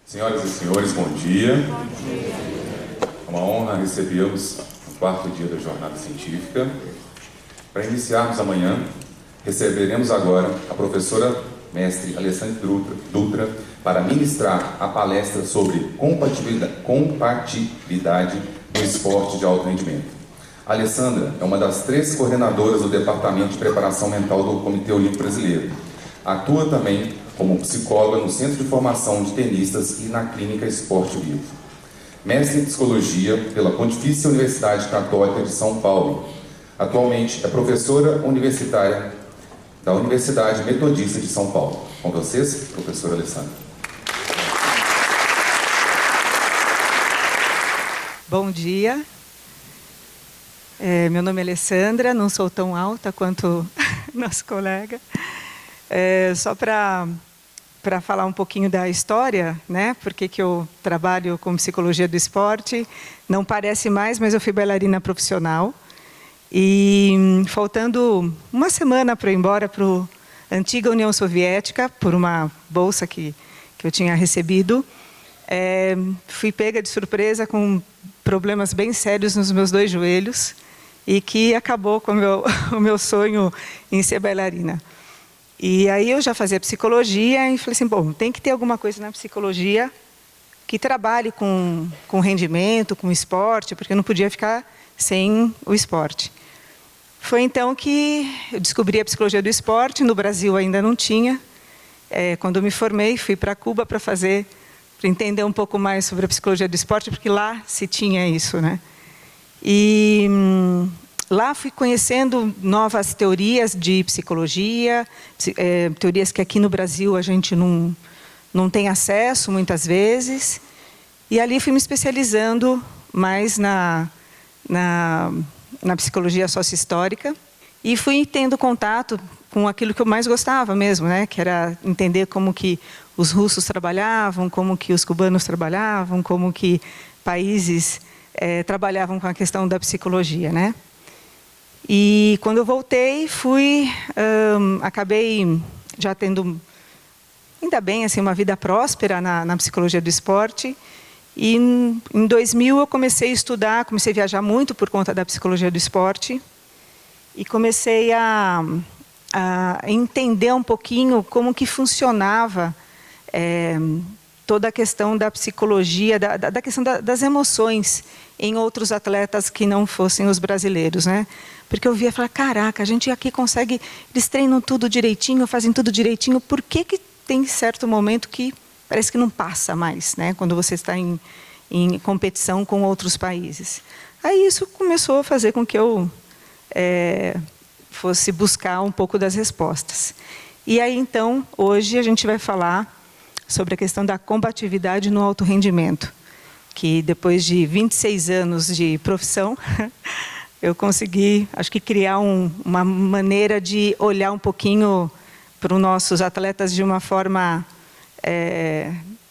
Senhoras e senhores, bom dia. Bom dia. É uma honra recebê-los no quarto dia da jornada científica. Para iniciarmos amanhã, receberemos agora a professora mestre Alessandra Dutra para ministrar a palestra sobre compatibilidade no esporte de alto rendimento. A Alessandra é uma das 3 coordenadoras do Departamento de Preparação Mental do Comitê Olímpico Brasileiro. Atua também como psicóloga no Centro de Formação de Tenistas e na Clínica Esporte Vivo. Mestre em Psicologia pela Pontifícia Universidade Católica de São Paulo. Atualmente é professora universitária da Universidade Metodista de São Paulo. Com vocês, professora Alessandra. Bom dia. Meu nome é Alessandra, não sou tão alta quanto nosso colega. Só para falar um pouquinho da história, né? Porque que eu trabalho com psicologia do esporte. Não parece mais, mas eu fui bailarina profissional. E faltando uma semana para eu ir embora para a antiga União Soviética, por uma bolsa que eu tinha recebido, fui pega de surpresa com problemas bem sérios nos meus 2 joelhos e que acabou com o meu sonho em ser bailarina. E aí eu já fazia psicologia e falei assim, bom, tem que ter alguma coisa na psicologia que trabalhe com rendimento, com esporte, porque eu não podia ficar sem o esporte. Foi então que eu descobri a psicologia do esporte, no Brasil ainda não tinha. Quando eu me formei, fui para Cuba para entender um pouco mais sobre a psicologia do esporte, porque lá se tinha isso, né? E lá fui conhecendo novas teorias de psicologia, teorias que aqui no Brasil a gente não tem acesso muitas vezes. E ali fui me especializando mais na psicologia sócio-histórica e fui tendo contato com aquilo que eu mais gostava mesmo, né? Que era entender como que os russos trabalhavam, como que os cubanos trabalhavam, como que países trabalhavam com a questão da psicologia, né? E quando eu voltei, acabei já tendo, ainda bem, assim, uma vida próspera na psicologia do esporte. E em 2000 eu comecei a estudar, comecei a viajar muito por conta da psicologia do esporte. E comecei a entender um pouquinho como que funcionava toda a questão da psicologia, da questão das emoções em outros atletas que não fossem os brasileiros, né? Porque eu via e falava, caraca, a gente aqui consegue, eles treinam tudo direitinho, fazem tudo direitinho, por que tem certo momento que parece que não passa mais, né? Quando você está em competição com outros países. Aí isso começou a fazer com que eu fosse buscar um pouco das respostas. E aí, então, hoje a gente vai falar sobre a questão da combatividade no alto rendimento, que depois de 26 anos de profissão, eu consegui, acho que, criar uma maneira de olhar um pouquinho para os nossos atletas de uma forma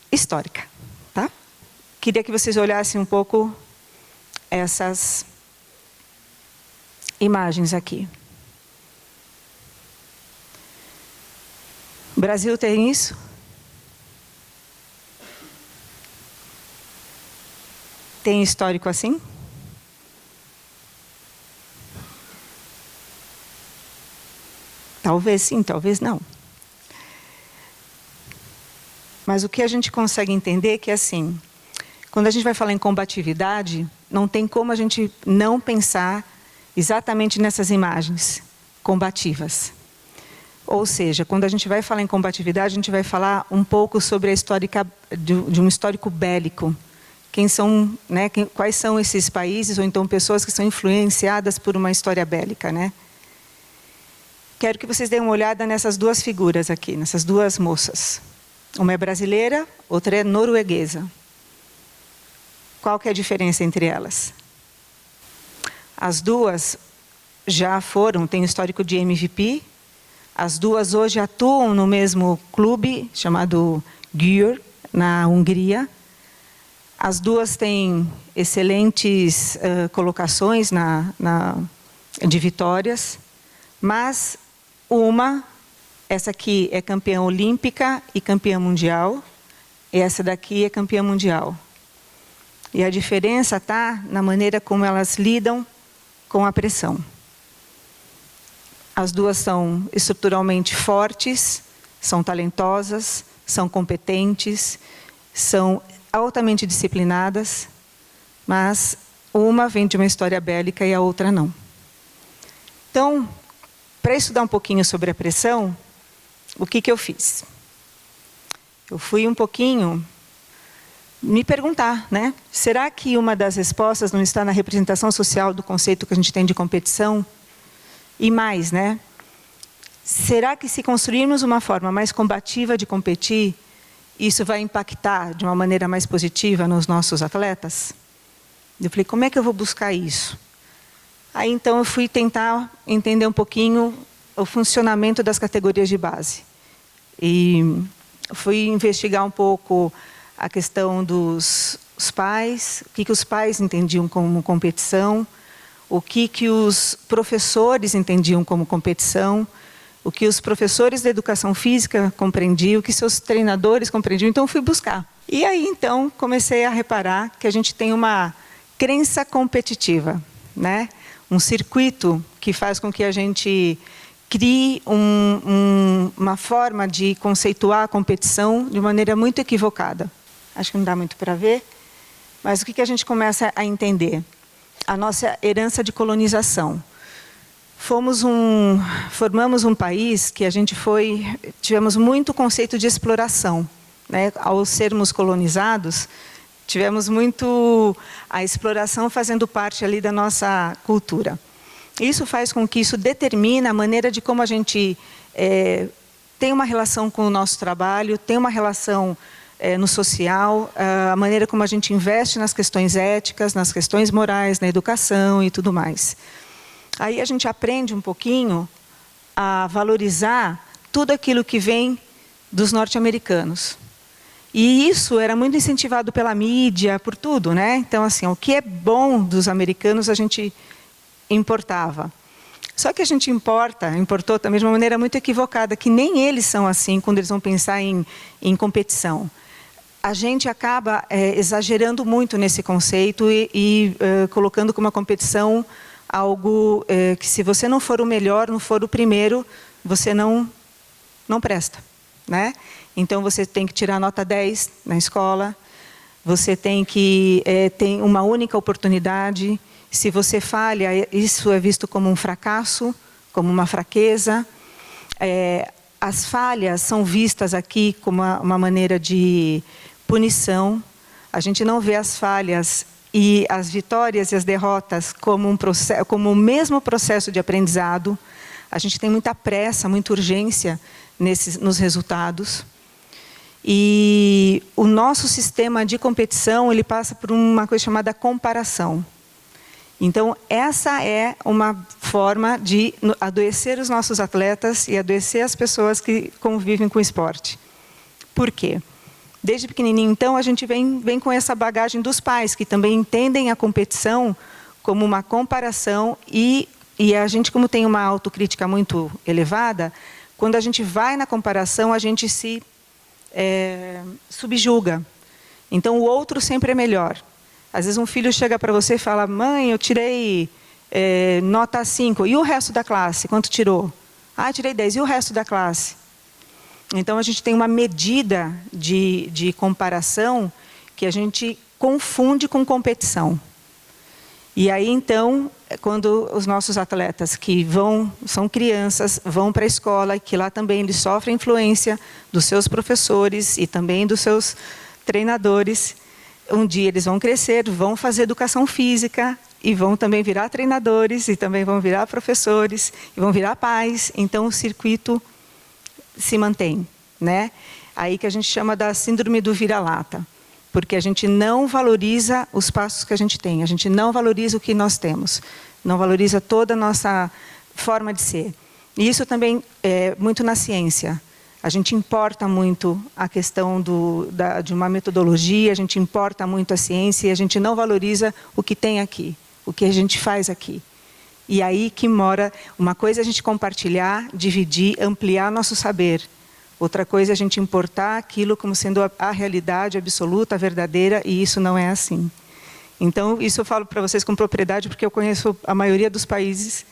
histórica, tá? Queria que vocês olhassem um pouco essas imagens aqui. O Brasil tem isso? Tem histórico assim? Talvez sim, talvez não. Mas o que a gente consegue entender é que, assim, quando a gente vai falar em combatividade, não tem como a gente não pensar exatamente nessas imagens combativas. Ou seja, quando a gente vai falar em combatividade, a gente vai falar um pouco sobre a histórica de um histórico bélico. Quem são, né, quais são esses países, ou então pessoas que são influenciadas por uma história bélica, né? Quero que vocês deem uma olhada nessas 2 figuras aqui, nessas 2 moças. Uma é brasileira, outra é norueguesa. Qual que é a diferença entre elas? As 2 já têm histórico de MVP. As 2 hoje atuam no mesmo clube, chamado Győr, na Hungria. As 2 têm excelentes colocações de vitórias, mas essa aqui é campeã olímpica e campeã mundial, e essa daqui é campeã mundial. E a diferença está na maneira como elas lidam com a pressão. As duas são estruturalmente fortes, são talentosas, são competentes, são altamente disciplinadas, mas uma vem de uma história bélica e a outra não. Então, para estudar um pouquinho sobre a pressão, o que eu fiz? Eu fui um pouquinho me perguntar, né? Será que uma das respostas não está na representação social do conceito que a gente tem de competição? E mais, né? Será que se construirmos uma forma mais combativa de competir, isso vai impactar de uma maneira mais positiva nos nossos atletas? Eu falei, como é que eu vou buscar isso? Aí então eu fui tentar entender um pouquinho o funcionamento das categorias de base. E fui investigar um pouco a questão dos pais, o que os pais entendiam como competição, o que os professores entendiam como competição, o que os professores da educação física compreendiam, o que seus treinadores compreendiam. Então, fui buscar. E aí, então, comecei a reparar que a gente tem uma crença competitiva, né? Um circuito que faz com que a gente crie uma forma de conceituar a competição de maneira muito equivocada. Acho que não dá muito para ver, mas o que a gente começa a entender? A nossa herança de colonização. Formamos um país que tivemos muito conceito de exploração, né? Ao sermos colonizados, tivemos muito a exploração fazendo parte ali da nossa cultura. Isso faz com que isso determine a maneira de como a gente tem uma relação com o nosso trabalho, tem uma relação no social, a maneira como a gente investe nas questões éticas, nas questões morais, na educação e tudo mais. Aí a gente aprende um pouquinho a valorizar tudo aquilo que vem dos norte-americanos. E isso era muito incentivado pela mídia, por tudo, né? Então, assim, o que é bom dos americanos a gente importava. Só que a gente importou também de uma maneira muito equivocada, que nem eles são assim quando eles vão pensar em competição. A gente acaba exagerando muito nesse conceito e colocando como uma competição algo que, se você não for o melhor, não for o primeiro, você não presta, né? Então, você tem que tirar nota 10 na escola, você tem que ter uma única oportunidade. Se você falha, isso é visto como um fracasso, como uma fraqueza. As falhas são vistas aqui como uma maneira de punição. A gente não vê as falhas e as vitórias e as derrotas como como o mesmo processo de aprendizado. A gente tem muita pressa, muita urgência nos resultados. E o nosso sistema de competição, ele passa por uma coisa chamada comparação. Então, essa é uma forma de adoecer os nossos atletas e adoecer as pessoas que convivem com o esporte. Por quê? Desde pequenininho, então, a gente vem com essa bagagem dos pais, que também entendem a competição como uma comparação e a gente, como tem uma autocrítica muito elevada, quando a gente vai na comparação, a gente se subjuga. Então, o outro sempre é melhor. Às vezes um filho chega para você e fala, mãe, eu tirei nota 5, e o resto da classe, quanto tirou? Ah, tirei 10, e o resto da classe? Então, a gente tem uma medida de comparação que a gente confunde com competição. E aí, então, quando os nossos atletas que são crianças, vão para a escola, que lá também eles sofrem influência dos seus professores e também dos seus treinadores, um dia eles vão crescer, vão fazer educação física e vão também virar treinadores e também vão virar professores e vão virar pais. Então, o circuito se mantém, né? Aí que a gente chama da síndrome do vira-lata. Porque a gente não valoriza os passos que a gente tem, a gente não valoriza o que nós temos, não valoriza toda a nossa forma de ser. E isso também é muito na ciência. A gente importa muito a questão de uma metodologia, a gente importa muito a ciência e a gente não valoriza o que tem aqui, o que a gente faz aqui. E aí que mora, uma coisa é a gente compartilhar, dividir, ampliar nosso saber. Outra coisa é a gente importar aquilo como sendo a realidade absoluta, a verdadeira, e isso não é assim. Então, isso eu falo para vocês com propriedade, porque eu conheço a maioria dos países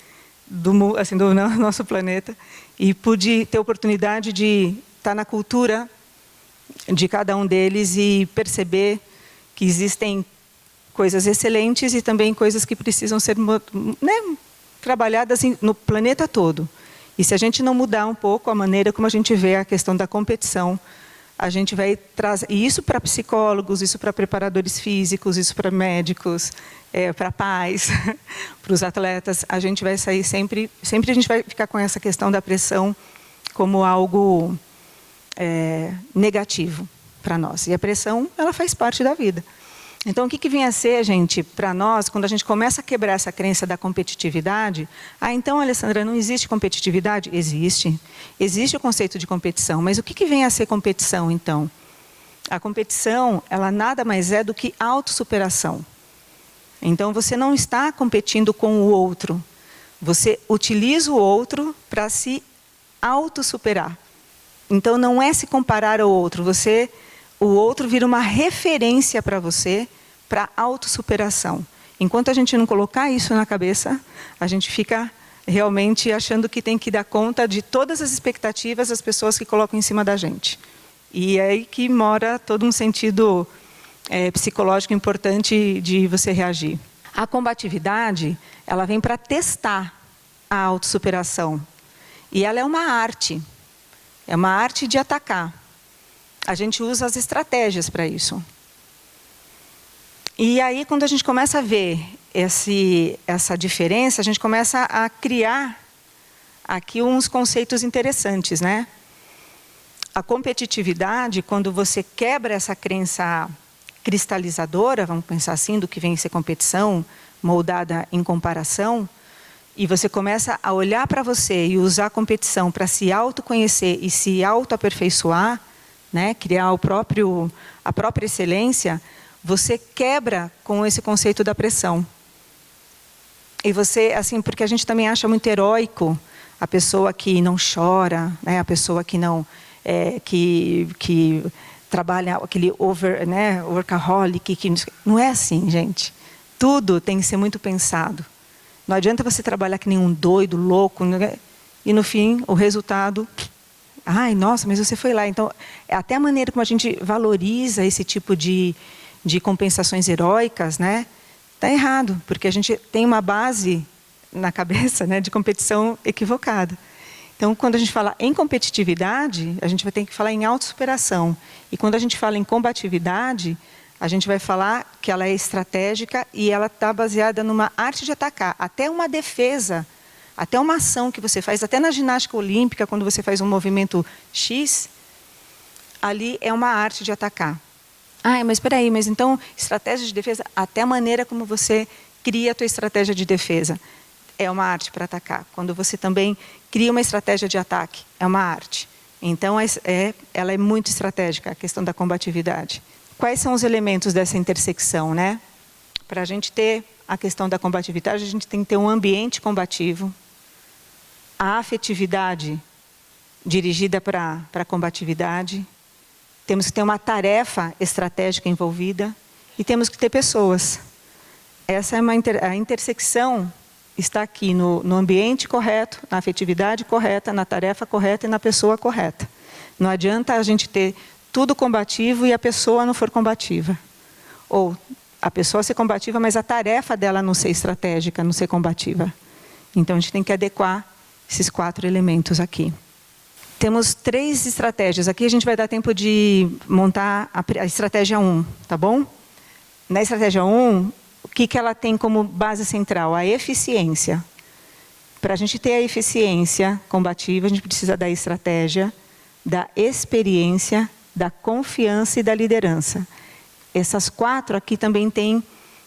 do nosso planeta, e pude ter a oportunidade de estar na cultura de cada um deles e perceber que existem coisas excelentes e também coisas que precisam ser, né, trabalhadas no planeta todo. E se a gente não mudar um pouco a maneira como a gente vê a questão da competição, a gente vai trazer isso para psicólogos, isso para preparadores físicos, isso para médicos, para pais, para os atletas. A gente vai sair sempre a gente vai ficar com essa questão da pressão como algo negativo para nós. E a pressão, ela faz parte da vida. Então, o que vem a ser, gente, para nós, quando a gente começa a quebrar essa crença da competitividade? Então, Alessandra, não existe competitividade? Existe. Existe o conceito de competição. Mas o que vem a ser competição, então? A competição, ela nada mais é do que autossuperação. Então, você não está competindo com o outro. Você utiliza o outro para se autossuperar. Então, não é se comparar ao outro. O outro vira uma referência para você, para autossuperação. Enquanto a gente não colocar isso na cabeça, a gente fica realmente achando que tem que dar conta de todas as expectativas das pessoas que colocam em cima da gente. E é aí que mora todo um sentido psicológico importante de você reagir. A combatividade, ela vem para testar a autossuperação. E ela é uma arte. É uma arte de atacar. A gente usa as estratégias para isso. E aí, quando a gente começa a ver essa diferença, a gente começa a criar aqui uns conceitos interessantes, né? A competitividade, quando você quebra essa crença cristalizadora, vamos pensar assim, do que vem ser competição, moldada em comparação, e você começa a olhar para você e usar a competição para se autoconhecer e se autoaperfeiçoar, né, criar a própria excelência, você quebra com esse conceito da pressão. E você, assim, porque a gente também acha muito heróico a pessoa que não chora, né, a pessoa que não que trabalha aquele workaholic, que não é assim, gente. Tudo tem que ser muito pensado. Não adianta você trabalhar que nem um doido, louco, e no fim o resultado, ai, nossa, mas você foi lá. Então, até a maneira como a gente valoriza esse tipo de compensações heróicas, né, está errado, porque a gente tem uma base na cabeça, né, de competição equivocada. Então, quando a gente fala em competitividade, a gente vai ter que falar em autossuperação. E quando a gente fala em combatividade, a gente vai falar que ela é estratégica e ela está baseada numa arte de atacar. Até uma defesa, até uma ação que você faz, até na ginástica olímpica, quando você faz um movimento X, ali é uma arte de atacar. Ah, mas espera aí, mas então, estratégia de defesa, até a maneira como você cria a tua estratégia de defesa é uma arte para atacar. Quando você também cria uma estratégia de ataque, é uma arte. Então, ela é muito estratégica, a questão da combatividade. Quais são os elementos dessa intersecção, né? Para a gente ter a questão da combatividade, a gente tem que ter um ambiente combativo, a afetividade dirigida para a combatividade, temos que ter uma tarefa estratégica envolvida e temos que ter pessoas. Essa é a intersecção está aqui no ambiente correto, na afetividade correta, na tarefa correta e na pessoa correta. Não adianta a gente ter tudo combativo e a pessoa não for combativa. Ou a pessoa ser combativa, mas a tarefa dela não ser estratégica, não ser combativa. Então, a gente tem que adequar esses 4 elementos aqui. Temos 3 estratégias. Aqui a gente vai dar tempo de montar a estratégia 1, tá bom? Na estratégia 1, o que ela tem como base central? A eficiência. Para a gente ter a eficiência combativa, a gente precisa da estratégia, da experiência, da confiança e da liderança. Essas 4 aqui também têm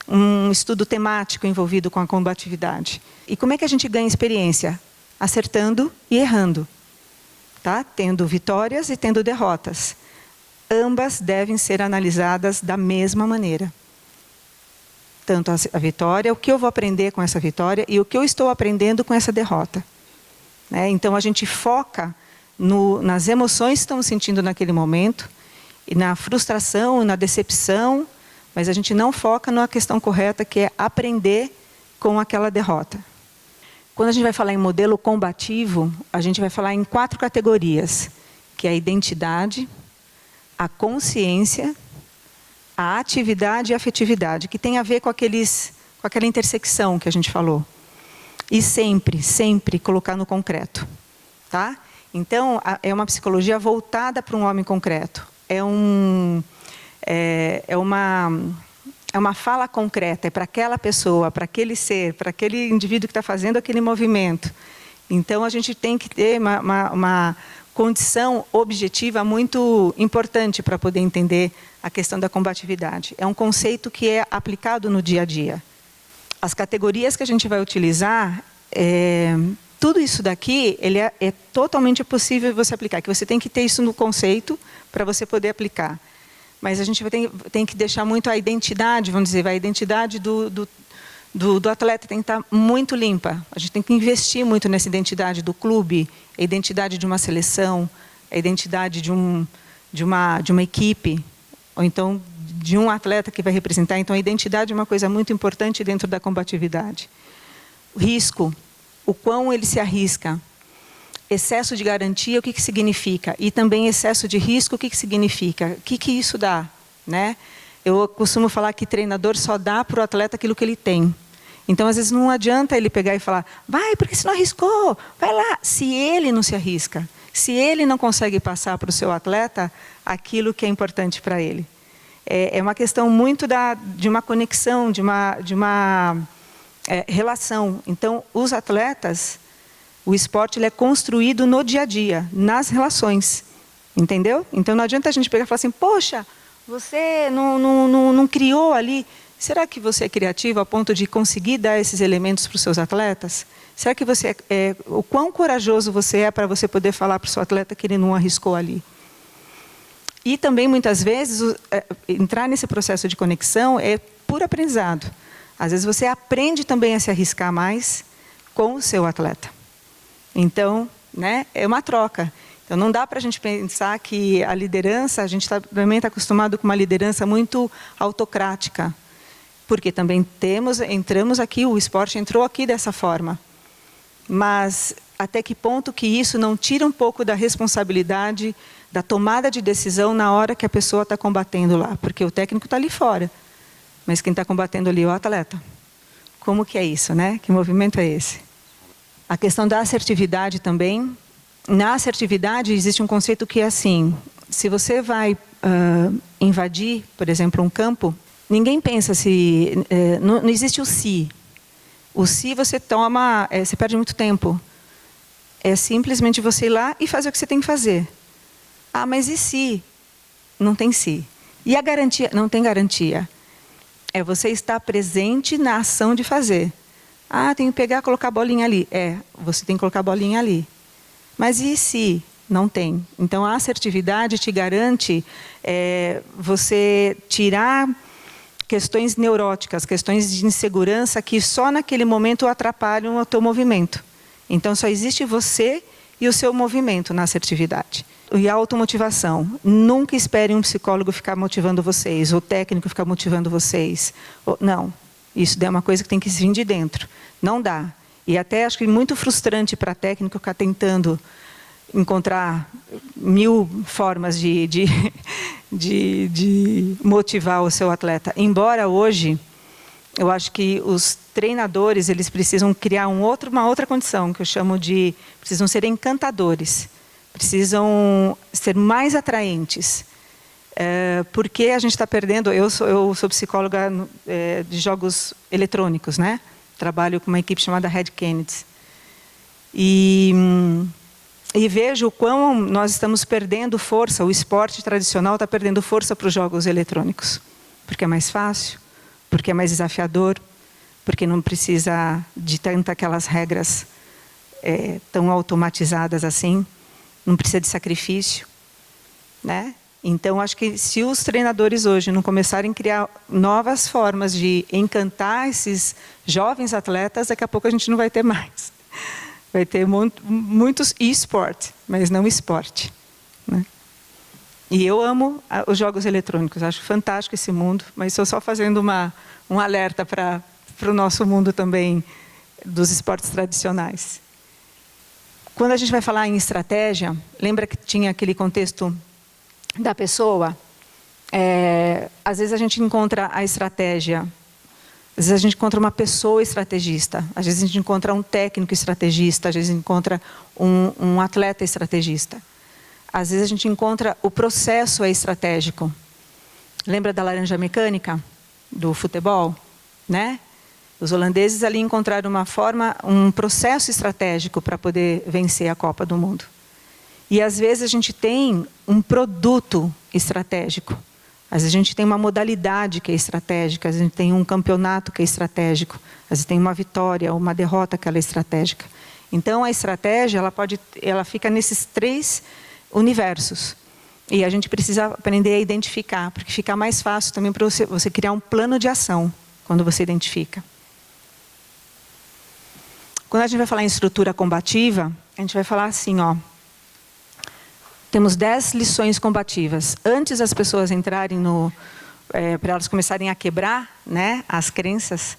um estudo temático envolvido com a combatividade. E como é que a gente ganha experiência? Acertando e errando. Tá? Tendo vitórias e tendo derrotas. Ambas devem ser analisadas da mesma maneira. Tanto a vitória, o que eu vou aprender com essa vitória e o que eu estou aprendendo com essa derrota. Né? Então, a gente foca nas emoções que estamos sentindo naquele momento, e na frustração, na decepção, mas a gente não foca na questão correta, que é aprender com aquela derrota. Quando a gente vai falar em modelo combativo, a gente vai falar em 4 categorias, que é a identidade, a consciência, a atividade e a afetividade, que tem a ver com aquela intersecção que a gente falou. E sempre, sempre colocar no concreto. Tá? Então, é uma psicologia voltada para um homem concreto. É uma fala concreta, é para aquela pessoa, para aquele ser, para aquele indivíduo que está fazendo aquele movimento. Então, a gente tem que ter uma condição objetiva muito importante para poder entender a questão da combatividade. É um conceito que é aplicado no dia a dia. As categorias que a gente vai utilizar, tudo isso daqui, ele é totalmente possível você aplicar, que você tem que ter isso no conceito para você poder aplicar. Mas a gente tem que deixar muito a identidade, vamos dizer, a identidade do atleta tem que estar muito limpa. A gente tem que investir muito nessa identidade do clube, a identidade de uma seleção, a identidade de uma equipe, ou então de um atleta que vai representar. Então, a identidade é uma coisa muito importante dentro da combatividade. O risco, o quão ele se arrisca. Excesso de garantia, o que significa? E também excesso de risco, o que significa? O que isso dá? Né? Eu costumo falar que treinador só dá para o atleta aquilo que ele tem. Então, às vezes, não adianta ele pegar e falar, vai, porque você não arriscou, vai lá. Se ele não se arrisca, se ele não consegue passar para o seu atleta aquilo que é importante para ele. É uma questão muito de uma conexão, de uma relação. Então, os atletas, o esporte ele é construído no dia a dia, nas relações. Entendeu? Então, não adianta a gente pegar e falar assim, poxa, você não criou ali. Será que você é criativo a ponto de conseguir dar esses elementos para os seus atletas? Será que o quão corajoso você é para você poder falar para o seu atleta que ele não arriscou ali? E também, muitas vezes, entrar nesse processo de conexão é puro aprendizado. Às vezes você aprende também a se arriscar mais com o seu atleta. Então, né, é uma troca. Então, não dá para a gente pensar que a liderança, a gente também está acostumado com uma liderança muito autocrática. Porque também entramos aqui, o esporte entrou aqui dessa forma. Mas até que ponto que isso não tira um pouco da responsabilidade, da tomada de decisão na hora que a pessoa está combatendo lá? Porque o técnico está ali fora, mas quem está combatendo ali é o atleta. Como que é isso, né? Que movimento é esse? A questão da assertividade também. Na assertividade existe um conceito que é assim, se você vai invadir, por exemplo, um campo, ninguém pensa se... não existe o se. O se você toma... você perde muito tempo. É simplesmente você ir lá e fazer o que você tem que fazer. Ah, mas e se? Não tem se. E a garantia? Não tem garantia. É você estar presente na ação de fazer. Ah, tem que pegar e colocar a bolinha ali. Você tem que colocar a bolinha ali. Mas e se? Não tem. Então, a assertividade te garante você tirar questões neuróticas, questões de insegurança que só naquele momento atrapalham o teu movimento. Então, só existe você e o seu movimento na assertividade. E a automotivação. Nunca esperem um psicólogo ficar motivando vocês, ou técnico ficar motivando vocês. Não. Isso é uma coisa que tem que vir de dentro. Não dá. E até acho que é muito frustrante para técnico ficar tentando encontrar 1000 formas de motivar o seu atleta. Embora hoje, eu acho que os treinadores eles precisam criar uma outra condição, que eu chamo de... precisam ser encantadores. Precisam ser mais atraentes. Porque a gente está perdendo... Eu sou psicóloga de jogos eletrônicos, né? Trabalho com uma equipe chamada Red Kennedy. E vejo o quão nós estamos perdendo força, o esporte tradicional está perdendo força para os jogos eletrônicos. Porque é mais fácil, porque é mais desafiador, porque não precisa de tantas aquelas regras tão automatizadas assim, não precisa de sacrifício, né? Então, acho que se os treinadores hoje não começarem a criar novas formas de encantar esses jovens atletas, daqui a pouco a gente não vai ter mais. vai ter muitos e-sport, mas não esporte, né? E eu amo os jogos eletrônicos, acho fantástico esse mundo, mas estou só fazendo um alerta para o nosso mundo também dos esportes tradicionais. Quando a gente vai falar em estratégia, lembra que tinha aquele contexto da pessoa? Às vezes a gente encontra a estratégia, às vezes a gente encontra uma pessoa estrategista, às vezes a gente encontra um técnico estrategista, às vezes a gente encontra um atleta estrategista. Às vezes a gente encontra o processo estratégico. Lembra da laranja mecânica do futebol, né? Os holandeses ali encontraram um processo estratégico para poder vencer a Copa do Mundo. E às vezes a gente tem um produto estratégico. Às vezes a gente tem uma modalidade que é estratégica, às vezes a gente tem um campeonato que é estratégico, às vezes tem uma vitória ou uma derrota que ela é estratégica. Então a estratégia, ela fica nesses 3 universos. E a gente precisa aprender a identificar, porque fica mais fácil também para você criar um plano de ação quando você identifica. Quando a gente vai falar em estrutura combativa, a gente vai falar assim, ó. Temos 10 lições combativas. Antes das pessoas entrarem para elas começarem a quebrar, né, as crenças,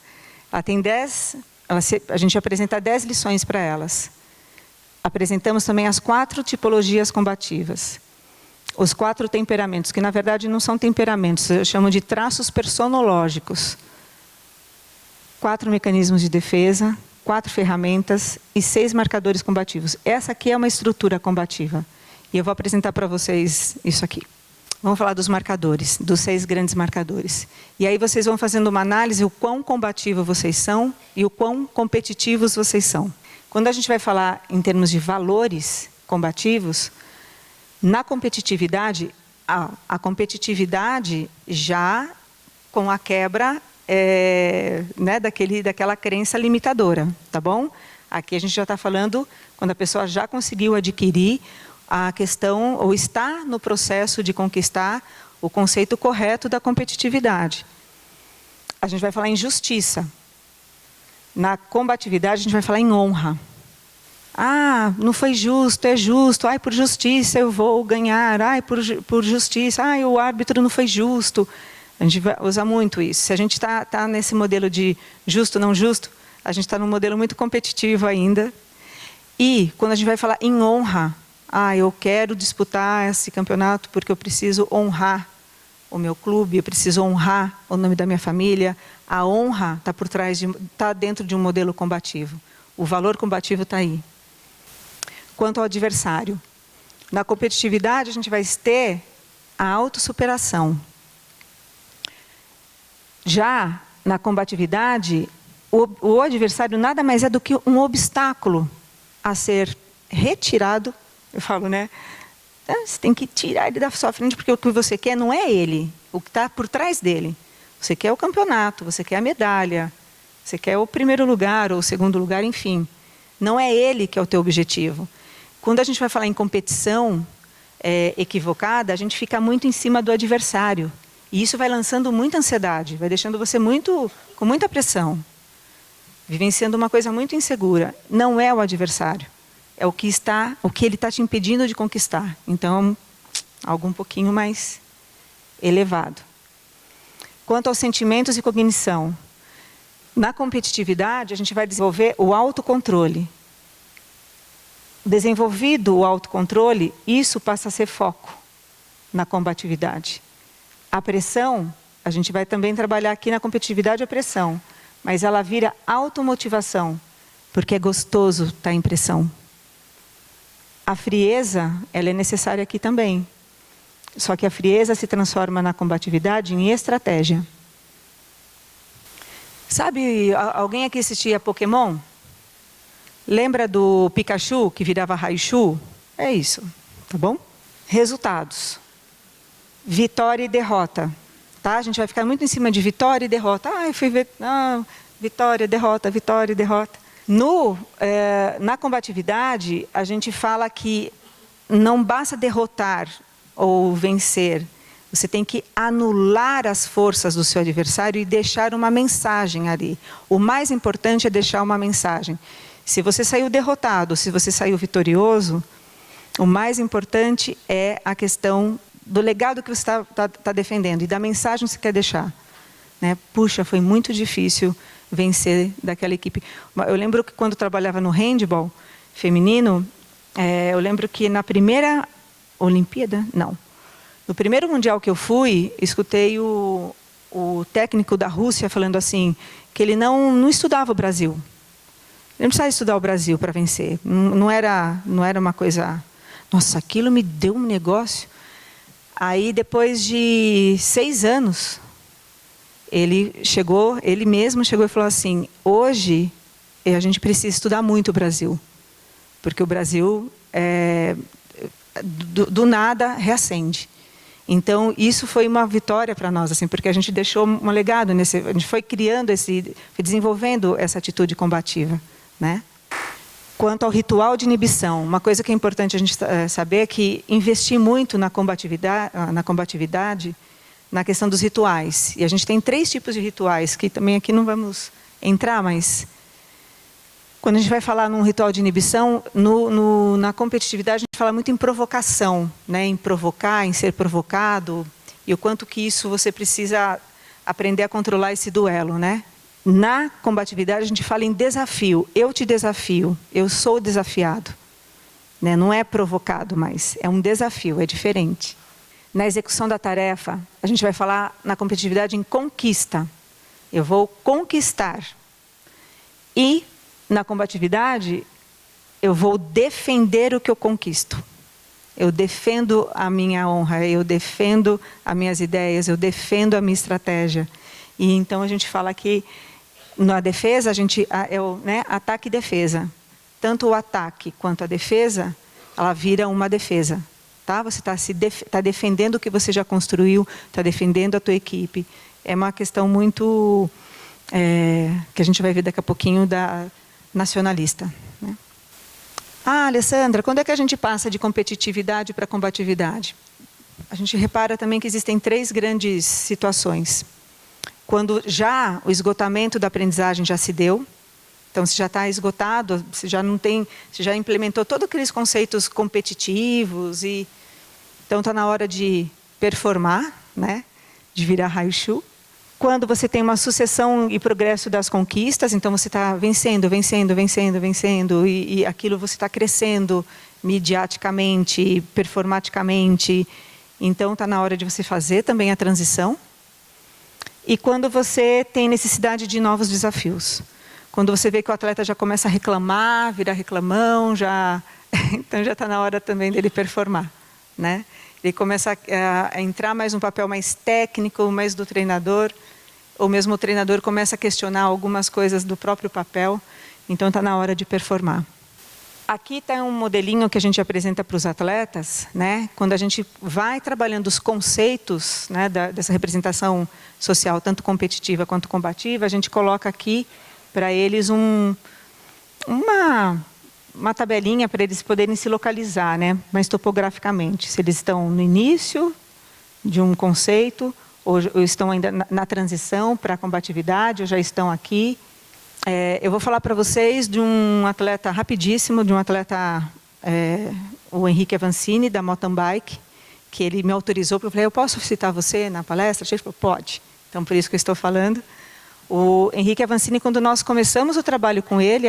a gente apresenta 10 lições para elas. Apresentamos também as 4 tipologias combativas. Os 4 temperamentos, que na verdade não são temperamentos, eu chamo de traços personológicos. 4 mecanismos de defesa, 4 ferramentas e 6 marcadores combativos. Essa aqui é uma estrutura combativa. E eu vou apresentar para vocês isso aqui. Vamos falar dos marcadores, dos 6 grandes marcadores. E aí vocês vão fazendo uma análise o quão combativo vocês são e o quão competitivos vocês são. Quando a gente vai falar em termos de valores combativos, na competitividade, a competitividade já com a quebra né, daquela crença limitadora, tá bom? Aqui a gente já está falando quando a pessoa já conseguiu adquirir a questão, ou está no processo de conquistar o conceito correto da competitividade. A gente vai falar em justiça. Na combatividade, a gente vai falar em honra. Ah, não foi justo, é justo. Ai, por justiça eu vou ganhar. Ai, por justiça. Ai, o árbitro não foi justo. A gente usa muito isso. Se a gente está nesse modelo de justo, não justo, a gente está num modelo muito competitivo ainda. E, quando a gente vai falar em honra, eu quero disputar esse campeonato porque eu preciso honrar o meu clube, eu preciso honrar o nome da minha família. A honra está por trás, está dentro de um modelo combativo. O valor combativo está aí. Quanto ao adversário, na competitividade a gente vai ter a autossuperação. Já na combatividade, o adversário nada mais é do que um obstáculo a ser retirado. Eu falo, né? Você tem que tirar ele da sua frente, porque o que você quer não é ele, o que está por trás dele. Você quer o campeonato, você quer a medalha, você quer o primeiro lugar ou o segundo lugar, enfim. Não é ele que é o teu objetivo. Quando a gente vai falar em competição equivocada, a gente fica muito em cima do adversário. E isso vai lançando muita ansiedade, vai deixando você com muita pressão, vivenciando uma coisa muito insegura. Não é o adversário, é o que ele está te impedindo de conquistar. Então, algo um pouquinho mais elevado. Quanto aos sentimentos e cognição, na competitividade a gente vai desenvolver o autocontrole. Desenvolvido o autocontrole, isso passa a ser foco na combatividade. A pressão, a gente vai também trabalhar aqui na competitividade a pressão, mas ela vira automotivação, porque é gostoso estar em pressão. A frieza, ela é necessária aqui também. Só que a frieza se transforma na combatividade em estratégia. Sabe, alguém aqui assistia Pokémon? Lembra do Pikachu que virava Raichu? É isso, tá bom? Resultados. Vitória e derrota. Tá? A gente vai ficar muito em cima de vitória e derrota. Vitória, derrota, vitória e derrota. Na combatividade, a gente fala que não basta derrotar ou vencer. Você tem que anular as forças do seu adversário e deixar uma mensagem ali. O mais importante é deixar uma mensagem. Se você saiu derrotado, se você saiu vitorioso, o mais importante é a questão do legado que você está defendendo e da mensagem que você quer deixar. Né? Puxa, foi muito difícil vencer daquela equipe. Eu lembro que quando trabalhava no handball feminino, eu lembro que na primeira Olimpíada, não. No primeiro Mundial que eu fui, escutei o técnico da Rússia falando assim, que ele não estudava o Brasil. Ele não precisava estudar o Brasil para vencer. Não era uma coisa... Nossa, aquilo me deu um negócio. Aí, depois de 6 anos, ele mesmo chegou e falou assim, hoje a gente precisa estudar muito o Brasil. Porque o Brasil, do nada, reacende. Então, isso foi uma vitória para nós, assim, porque a gente deixou um legado, a gente foi criando, foi desenvolvendo essa atitude combativa. Né? Quanto ao ritual de inibição, uma coisa que é importante a gente saber é que investir muito na combatividade, na questão dos rituais. E a gente tem 3 tipos de rituais, que também aqui não vamos entrar, mas quando a gente vai falar num ritual de inibição, na competitividade a gente fala muito em provocação, né? Em provocar, em ser provocado, e o quanto que isso você precisa aprender a controlar esse duelo, né? Na combatividade, a gente fala em desafio. Eu te desafio, eu sou desafiado. Né? Não é provocado, mas é um desafio, é diferente. Na execução da tarefa, a gente vai falar na competitividade em conquista. Eu vou conquistar. E na combatividade, eu vou defender o que eu conquisto. Eu defendo a minha honra, eu defendo as minhas ideias, eu defendo a minha estratégia. E então a gente fala que na defesa, ataque e defesa. Tanto o ataque quanto a defesa, ela vira uma defesa. Tá? Você está defendendo o que você já construiu, está defendendo a tua equipe. É uma questão muito... que a gente vai ver daqui a pouquinho, nacionalista. Né? Alessandra, quando é que a gente passa de competitividade para combatividade? A gente repara também que existem 3 grandes situações. Quando já o esgotamento da aprendizagem já se deu, então se já está esgotado, se já implementou todos aqueles conceitos competitivos, então está na hora de performar, né? De virar Raichu. Quando você tem uma sucessão e progresso das conquistas, então você está vencendo, e aquilo você está crescendo midiaticamente, performaticamente, então está na hora de você fazer também a transição. E quando você tem necessidade de novos desafios. Quando você vê que o atleta já começa a reclamar, virar reclamão, então já está na hora também dele performar. Né? Ele começa a entrar mais um papel mais técnico, mais do treinador, ou mesmo o treinador começa a questionar algumas coisas do próprio papel, então está na hora de performar. Aqui está um modelinho que a gente apresenta para os atletas, né? Quando a gente vai trabalhando os conceitos, né, dessa representação social, tanto competitiva quanto combativa, a gente coloca aqui para eles uma tabelinha para eles poderem se localizar, né, mais topograficamente. Se eles estão no início de um conceito, ou estão ainda na transição para a combatividade, ou já estão aqui. Eu vou falar para vocês de um atleta rapidíssimo, o Henrique Avancini, da mountain bike, que ele me autorizou, porque eu falei, eu posso citar você na palestra? Ele falou, pode. Então, por isso que eu estou falando. O Henrique Avancini, quando nós começamos o trabalho com ele,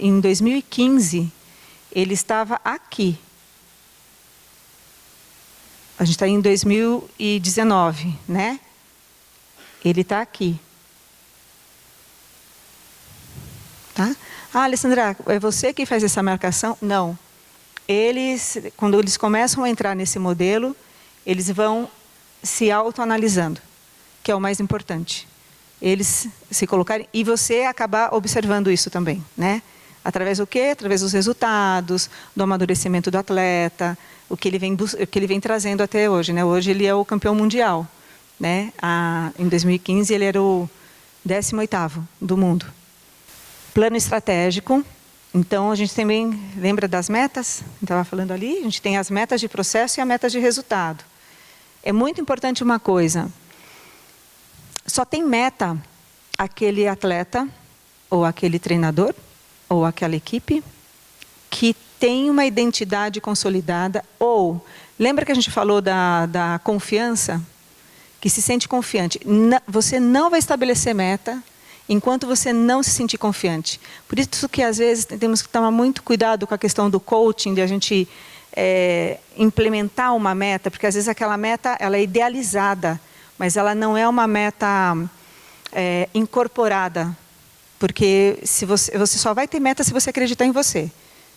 em 2015, ele estava aqui. A gente está em 2019, né? Ele está aqui. Tá? Alessandra, é você que faz essa marcação? Não. Quando eles começam a entrar nesse modelo, eles vão se autoanalisando, que é o mais importante. Eles se colocarem, e você acabar observando isso também, né? Através do quê? Através dos resultados, do amadurecimento do atleta, o que ele vem trazendo até hoje, né? Hoje ele é o campeão mundial, né? Em 2015 ele era o 18º do mundo. Plano estratégico. Então, a gente também lembra das metas? Estava falando ali, a gente tem as metas de processo e a meta de resultado. É muito importante uma coisa. Só tem meta aquele atleta ou aquele treinador, ou aquela equipe, que tem uma identidade consolidada, ou, lembra que a gente falou da confiança? Que se sente confiante. Você não vai estabelecer meta enquanto você não se sentir confiante. Por isso que, às vezes, temos que tomar muito cuidado com a questão do coaching, de a gente implementar uma meta, porque, às vezes, aquela meta ela é idealizada, mas ela não é uma meta incorporada. Porque você só vai ter meta se você acreditar em você.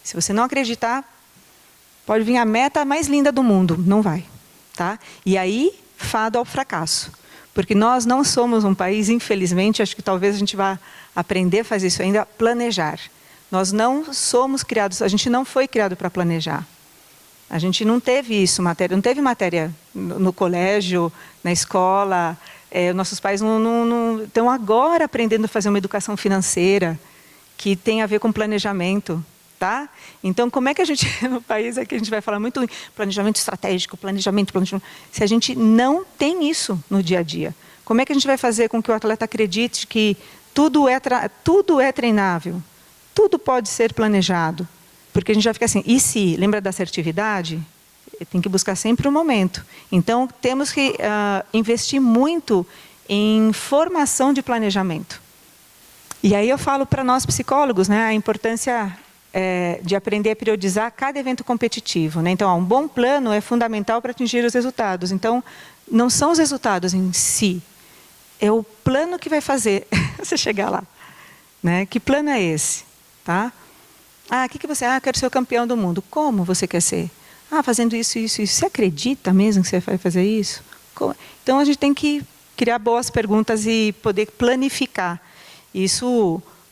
Se você não acreditar, pode vir a meta mais linda do mundo. Não vai. Tá? E aí, fado ao fracasso. Porque nós não somos um país, infelizmente, acho que talvez a gente vá aprender a fazer isso ainda, planejar. Nós não somos criados, a gente não foi criado para planejar. A gente não teve isso, não teve matéria no colégio, na escola. Nossos pais não estão agora aprendendo a fazer uma educação financeira que tem a ver com planejamento. Tá? Então, como é que a gente, no país aqui, a gente vai falar muito em planejamento estratégico, planejamento, se a gente não tem isso no dia a dia? Como é que a gente vai fazer com que o atleta acredite que tudo é treinável? Tudo pode ser planejado? Porque a gente já fica assim, e se? Lembra da assertividade? Tem que buscar sempre o momento. Então, temos que investir muito em formação de planejamento. E aí eu falo para nós psicólogos, né, a importância de aprender a periodizar cada evento competitivo. Né? Então, um bom plano é fundamental para atingir os resultados. Então, não são os resultados em si, é o plano que vai fazer você chegar lá. Né? Que plano é esse? Tá? Que você... quero ser o campeão do mundo. Como você quer ser? Fazendo isso, isso, isso. Você acredita mesmo que você vai fazer isso? Como? Então, a gente tem que criar boas perguntas e poder planificar.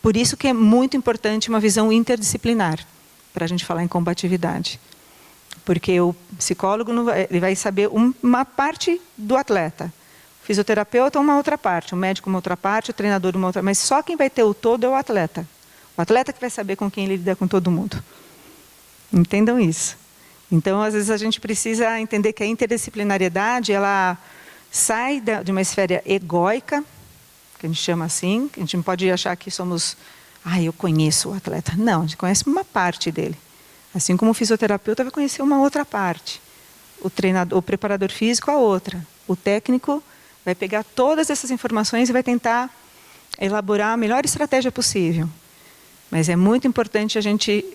Por isso que é muito importante uma visão interdisciplinar, para a gente falar em combatividade. Porque o psicólogo ele vai saber uma parte do atleta, o fisioterapeuta uma outra parte, o médico uma outra parte, o treinador uma outra, mas só quem vai ter o todo é o atleta. O atleta que vai saber com quem ele lida com todo mundo. Entendam isso. Então, às vezes, a gente precisa entender que a interdisciplinariedade ela sai de uma esfera egóica, que a gente chama assim, a gente não pode achar que somos, eu conheço o atleta. Não, a gente conhece uma parte dele. Assim como o fisioterapeuta vai conhecer uma outra parte. O preparador físico, a outra. O técnico vai pegar todas essas informações e vai tentar elaborar a melhor estratégia possível. Mas é muito importante a gente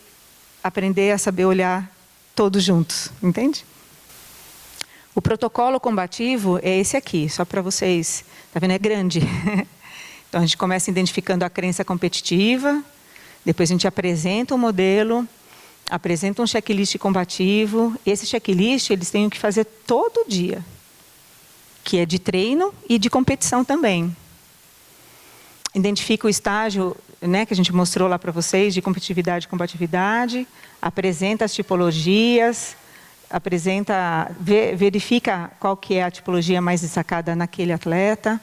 aprender a saber olhar todos juntos, entende? O protocolo combativo é esse aqui, só para vocês... Está vendo? É grande. Então, a gente começa identificando a crença competitiva, depois a gente apresenta um modelo, apresenta um checklist combativo. Esse checklist, eles têm que fazer todo dia, que é de treino e de competição também. Identifica o estágio, né, que a gente mostrou lá para vocês, de competitividade e combatividade, apresenta as tipologias, verifica qual que é a tipologia mais destacada naquele atleta,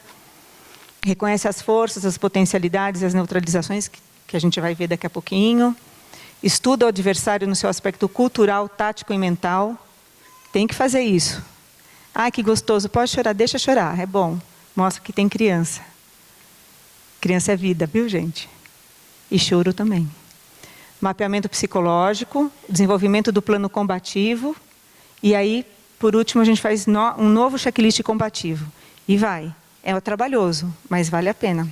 reconhece as forças, as potencialidades, as neutralizações, que a gente vai ver daqui a pouquinho, estuda o adversário no seu aspecto cultural, tático e mental. Tem que fazer isso. Que gostoso, pode chorar, deixa chorar, é bom. Mostra que tem criança. Criança é vida, viu, gente? E choro também. Mapeamento psicológico, desenvolvimento do plano combativo. E aí, por último, a gente faz um novo checklist combativo. E vai. É trabalhoso, mas vale a pena.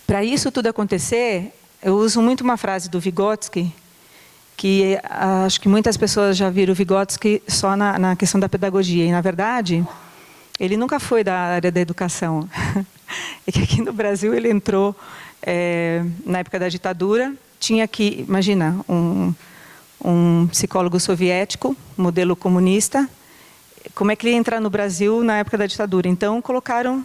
Para isso tudo acontecer, eu uso muito uma frase do Vygotsky, que acho que muitas pessoas já viram o Vygotsky só na questão da pedagogia. E, na verdade, ele nunca foi da área da educação. É que aqui no Brasil ele entrou na época da ditadura. Tinha que, imagina, um psicólogo soviético, modelo comunista, como é que ele ia entrar no Brasil na época da ditadura? Então, colocaram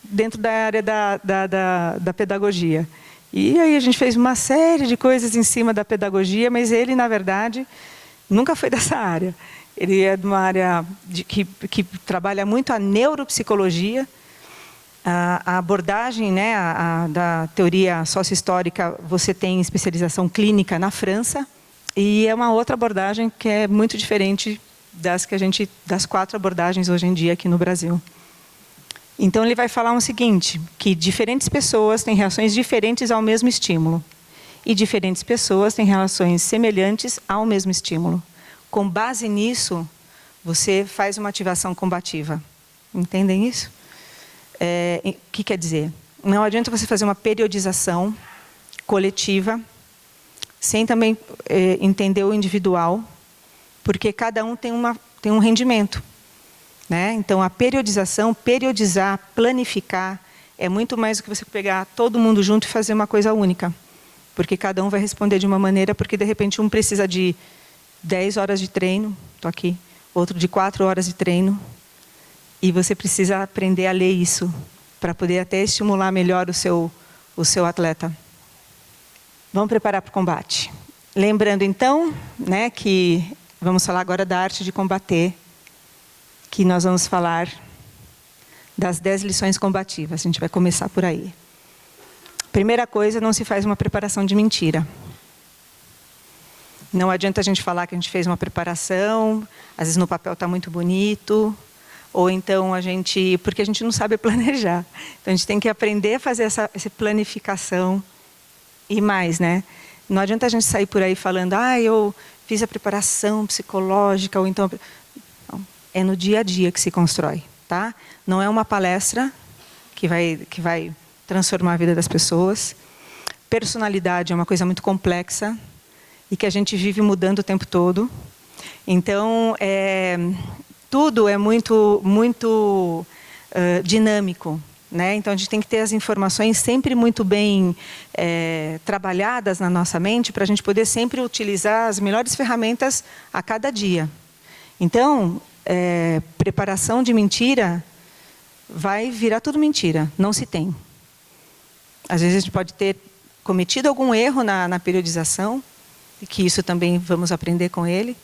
dentro da área da pedagogia. E aí a gente fez uma série de coisas em cima da pedagogia, mas ele, na verdade, nunca foi dessa área. Ele é de uma área que trabalha muito a neuropsicologia, a abordagem, né, da teoria sócio-histórica, você tem especialização clínica na França, e é uma outra abordagem que é muito diferente das 4 abordagens hoje em dia aqui no Brasil. Então, ele vai falar o seguinte, que diferentes pessoas têm reações diferentes ao mesmo estímulo. E diferentes pessoas têm reações semelhantes ao mesmo estímulo. Com base nisso, você faz uma ativação combativa. Entendem isso? O que quer dizer? Não adianta você fazer uma periodização coletiva, sem também entender o individual, porque cada um tem um rendimento. Né? Então, a periodização, periodizar, planificar, é muito mais do que você pegar todo mundo junto e fazer uma coisa única. Porque cada um vai responder de uma maneira, porque, de repente, um precisa de 10 horas de treino, estou aqui, outro de 4 horas de treino, e você precisa aprender a ler isso, para poder até estimular melhor o seu atleta. Vamos preparar para o combate. Lembrando, então, né, que vamos falar agora da arte de combater, que nós vamos falar das 10 lições combativas. A gente vai começar por aí. Primeira coisa, não se faz uma preparação de mentira. Não adianta a gente falar que a gente fez uma preparação, às vezes no papel está muito bonito, ou então porque a gente não sabe planejar. Então a gente tem que aprender a fazer essa planificação e mais, né? Não adianta a gente sair por aí falando, eu fiz a preparação psicológica, ou então... Não, é no dia a dia que se constrói, tá? Não é uma palestra que vai transformar a vida das pessoas. Personalidade é uma coisa muito complexa e que a gente vive mudando o tempo todo. Então, tudo é muito dinâmico, né? Então, a gente tem que ter as informações sempre muito bem trabalhadas na nossa mente para a gente poder sempre utilizar as melhores ferramentas a cada dia. Então, preparação de mentira vai virar tudo mentira, não se tem. Às vezes a gente pode ter cometido algum erro na periodização, e que isso também vamos aprender com ele,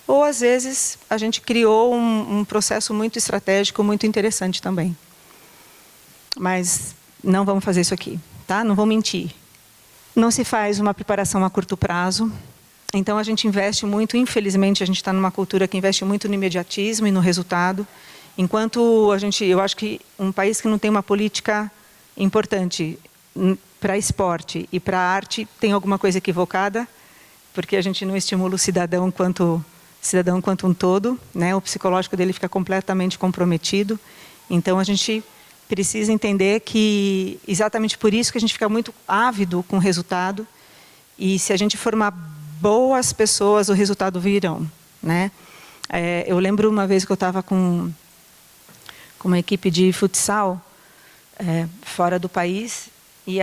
ou às vezes a gente criou um processo muito estratégico, muito interessante também. Mas não vamos fazer isso aqui, tá? Não vou mentir. Não se faz uma preparação a curto prazo. Então, a gente investe muito, infelizmente, a gente está numa cultura que investe muito no imediatismo e no resultado, enquanto eu acho que um país que não tem uma política importante para esporte e para arte tem alguma coisa equivocada, porque a gente não estimula o cidadão quanto um todo, né? O psicológico dele fica completamente comprometido. Então, a gente precisa entender que, exatamente por isso que a gente fica muito ávido com o resultado, e se a gente formar boas pessoas, o resultado virão, né? Eu lembro uma vez que eu estava com uma equipe de futsal fora do país, e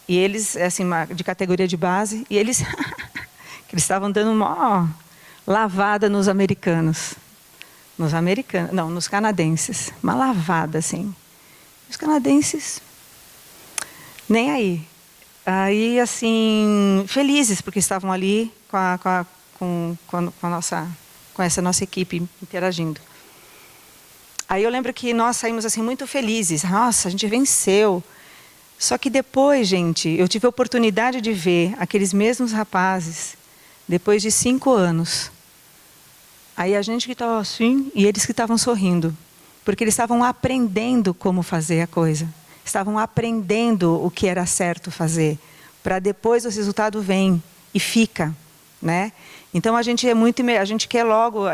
eles, assim, de categoria de base, e eles estavam dando uma lavada nos americanos. Nos canadenses. Uma lavada, assim. Os canadenses, nem aí. Aí, assim, felizes, porque estavam ali com essa nossa equipe interagindo. Aí eu lembro que nós saímos assim muito felizes. Nossa, a gente venceu. Só que depois, gente, eu tive a oportunidade de ver aqueles mesmos rapazes, depois de 5 anos. Aí a gente que estava assim, e eles que estavam sorrindo. Porque eles estavam aprendendo como fazer a coisa. Estavam aprendendo o que era certo fazer, para depois o resultado vem e fica, né? Então a gente quer logo,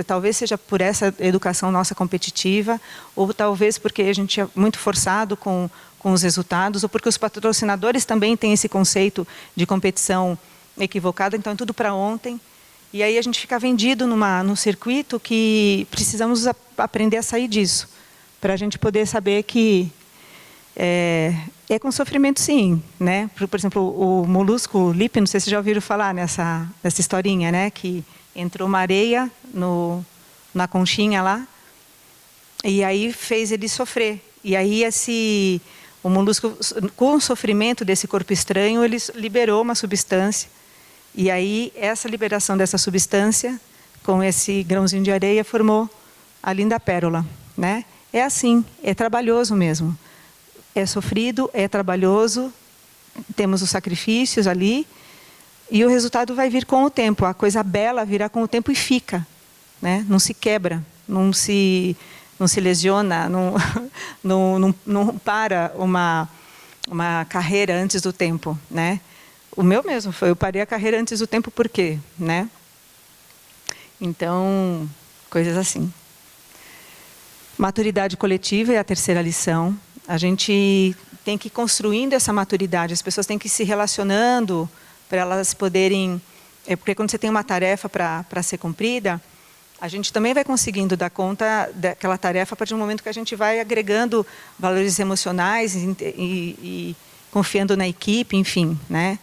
talvez seja por essa educação nossa competitiva, ou talvez porque a gente é muito forçado com os resultados, ou porque os patrocinadores também têm esse conceito de competição equivocado, então é tudo para ontem. E aí a gente fica vendido num circuito que precisamos aprender a sair disso, para a gente poder saber que é com sofrimento, sim, né? Por exemplo, o molusco Lippe, não sei se vocês já ouviram falar nessa historinha, né? Que entrou uma areia na conchinha lá, e aí fez ele sofrer. E aí o molusco, com o sofrimento desse corpo estranho, ele liberou uma substância. E aí essa liberação dessa substância, com esse grãozinho de areia, formou a linda pérola, né? É assim, é trabalhoso mesmo. É sofrido, é trabalhoso, temos os sacrifícios ali, e o resultado vai vir com o tempo. A coisa bela virá com o tempo e fica, né? Não se quebra, não se não se lesiona, não para uma carreira antes do tempo, né? O meu mesmo foi, eu parei a carreira antes do tempo, por quê, né? Então, coisas assim. Maturidade coletiva é a terceira lição. A gente tem que ir construindo essa maturidade, as pessoas têm que ir se relacionando para elas poderem... Porque quando você tem uma tarefa para ser cumprida, a gente também vai conseguindo dar conta daquela tarefa a partir do momento que a gente vai agregando valores emocionais e confiando na equipe, enfim, né?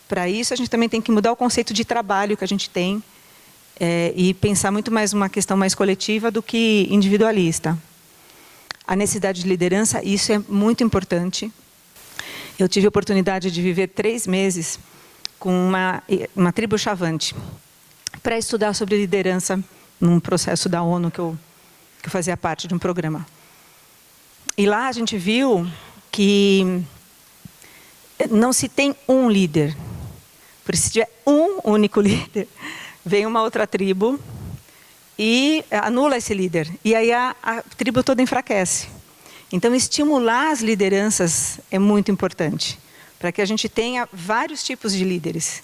Para isso, a gente também tem que mudar o conceito de trabalho que a gente tem e pensar muito mais uma questão mais coletiva do que individualista. A necessidade de liderança, isso é muito importante. Eu tive a oportunidade de viver 3 meses com uma tribo Chavante para estudar sobre liderança num processo da ONU que eu fazia parte de um programa. E lá a gente viu que não se tem um líder. Porque se tiver um único líder, vem uma outra tribo e anula esse líder. E aí a tribo toda enfraquece. Então, estimular as lideranças é muito importante, para que a gente tenha vários tipos de líderes.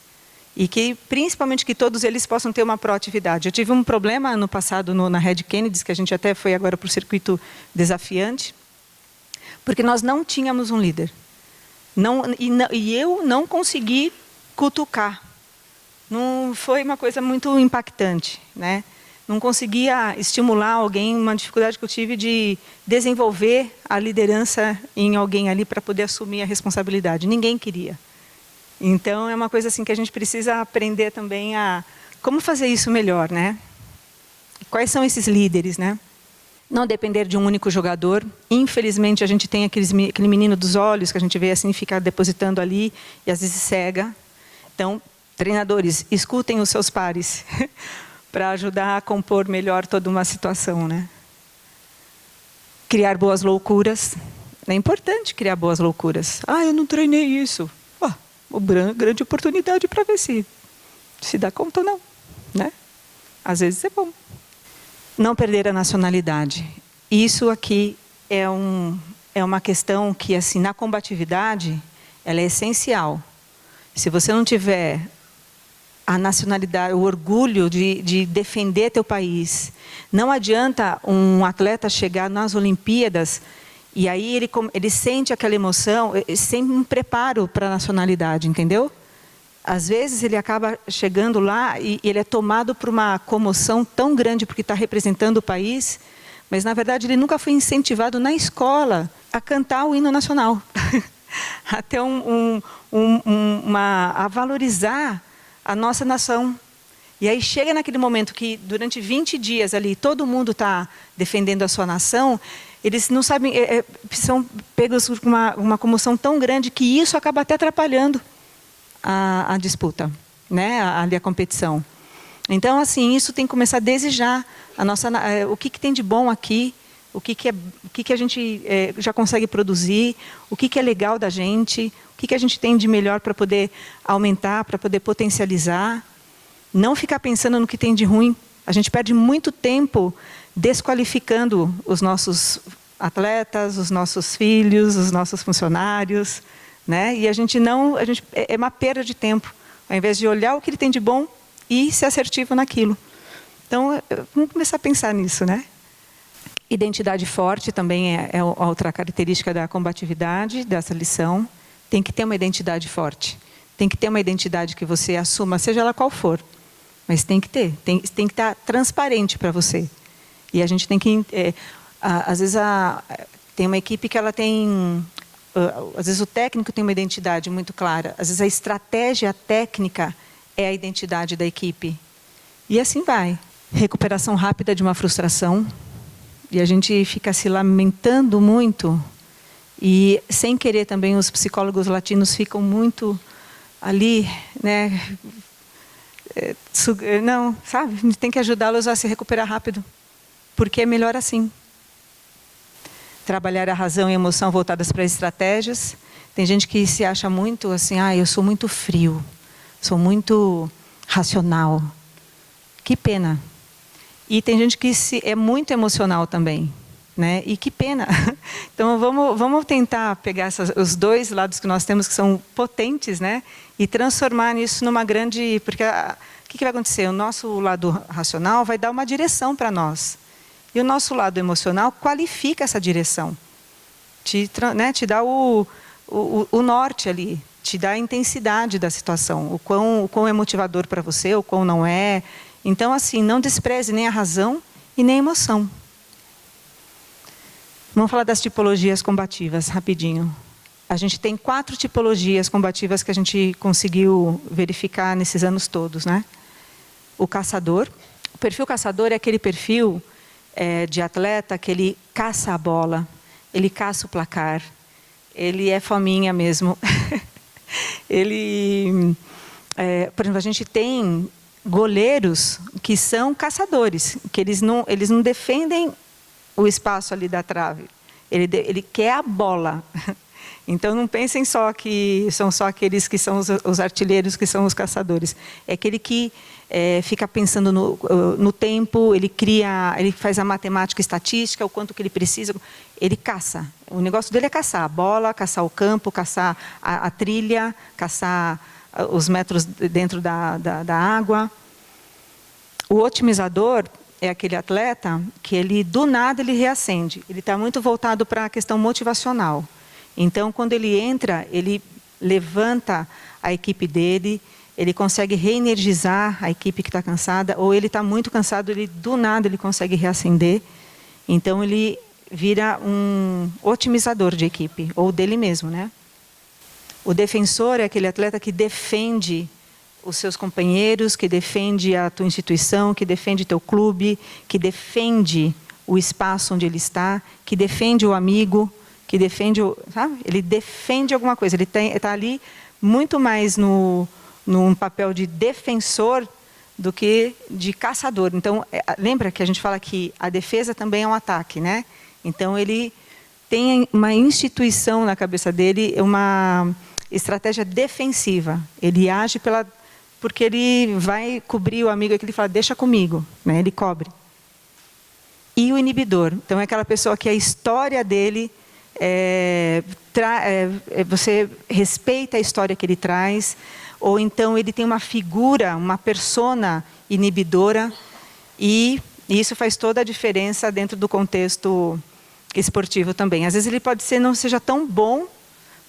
E que, principalmente, que todos eles possam ter uma proatividade. Eu tive um problema ano passado na Red Kennedy, que a gente até foi agora para o circuito desafiante, porque nós não tínhamos um líder. E eu não consegui cutucar. Não foi uma coisa muito impactante, né? Não conseguia estimular alguém, uma dificuldade que eu tive de desenvolver a liderança em alguém ali para poder assumir a responsabilidade. Ninguém queria. Então, é uma coisa assim que a gente precisa aprender também a como fazer isso melhor, né? Quais são esses líderes, né? Não depender de um único jogador. Infelizmente, a gente tem aquele menino dos olhos que a gente vê assim, ficar depositando ali e às vezes cega. Então, treinadores, escutem os seus pares para ajudar a compor melhor toda uma situação, né? Criar boas loucuras. É importante criar boas loucuras. Eu não treinei isso. Uma grande oportunidade para ver se dá conta ou não, né? Às vezes é bom. Não perder a nacionalidade. Isso aqui é uma questão que, assim, na combatividade, ela é essencial. Se você não tiver a nacionalidade, o orgulho de defender teu país, não adianta um atleta chegar nas Olimpíadas e aí ele sente aquela emoção sem um preparo para a nacionalidade, entendeu? Às vezes ele acaba chegando lá e ele é tomado por uma comoção tão grande porque está representando o país, mas na verdade ele nunca foi incentivado na escola a cantar o hino nacional, a ter a valorizar a nossa nação. E aí chega naquele momento que durante 20 dias ali todo mundo está defendendo a sua nação, eles não sabem, são pegos com uma comoção tão grande que isso acaba até atrapalhando a disputa, né? A competição. Então, assim, isso tem que começar desde já. O que tem de bom aqui, o que a gente já consegue produzir, o que é legal da gente, o que a gente tem de melhor para poder aumentar, para poder potencializar. Não ficar pensando no que tem de ruim. A gente perde muito tempo desqualificando os nossos atletas, os nossos filhos, os nossos funcionários, né? E é uma perda de tempo, ao invés de olhar o que ele tem de bom e ser assertivo naquilo. Então, vamos começar a pensar nisso, né? Identidade forte também é outra característica da combatividade, dessa lição. Tem que ter uma identidade forte. Tem que ter uma identidade que você assuma, seja ela qual for. Mas tem que ter. Tem que estar transparente para você. E a gente tem que... às vezes, tem uma equipe que ela tem... às vezes o técnico tem uma identidade muito clara. Às vezes a estratégia técnica é a identidade da equipe. E assim vai. Recuperação rápida de uma frustração. E a gente fica se lamentando muito. E, sem querer também, os psicólogos latinos ficam muito ali, né? Não, sabe? A gente tem que ajudá-los a se recuperar rápido. Porque é melhor assim. Trabalhar a razão e a emoção voltadas para estratégias. Tem gente que se acha muito assim, eu sou muito frio, sou muito racional. Que pena. E tem gente que é muito emocional também. né? E que pena. Então vamos tentar pegar os dois lados que nós temos, que são potentes, né? E transformar isso numa grande... Porque o que vai acontecer? O nosso lado racional vai dar uma direção para nós. E o nosso lado emocional qualifica essa direção. Te dá o norte ali, te dá a intensidade da situação, o quão é motivador para você, o quão não é. Então, assim, não despreze nem a razão e nem a emoção. Vamos falar das tipologias combativas, rapidinho. A gente tem 4 tipologias combativas que a gente conseguiu verificar nesses anos todos, né? O caçador. O perfil caçador é aquele perfil de atleta que ele caça a bola, ele caça o placar, ele é fominha mesmo. Por exemplo, a gente tem goleiros que são caçadores, que eles não defendem o espaço ali da trave, ele quer a bola. Então não pensem só que são só aqueles que são os artilheiros, que são os caçadores. É aquele que fica pensando no tempo, ele faz a matemática estatística, o quanto que ele precisa, ele caça. O negócio dele é caçar a bola, caçar o campo, caçar a trilha, caçar os metros dentro da água. O otimizador é aquele atleta que do nada ele reacende. Ele está muito voltado para a questão motivacional. Então, quando ele entra, ele levanta a equipe dele, ele consegue reenergizar a equipe que está cansada, ou ele está muito cansado, do nada ele consegue reacender. Então, ele vira um otimizador de equipe, ou dele mesmo, né? O defensor é aquele atleta que defende os seus companheiros, que defende a tua instituição, que defende teu clube, que defende o espaço onde ele está, que defende o amigo, que defende, sabe? Ele defende alguma coisa, ele está ali muito mais num papel de defensor do que de caçador. Então, lembra que a gente fala que a defesa também é um ataque, né? Então, ele tem uma instituição na cabeça dele, uma estratégia defensiva. Ele age porque ele vai cobrir o amigo, que ele fala, deixa comigo, né? Ele cobre. E o inibidor, então é aquela pessoa que a história dele você respeita a história que ele traz, ou então ele tem uma figura, uma persona inibidora, e isso faz toda a diferença dentro do contexto esportivo também. Às vezes ele pode não seja tão bom,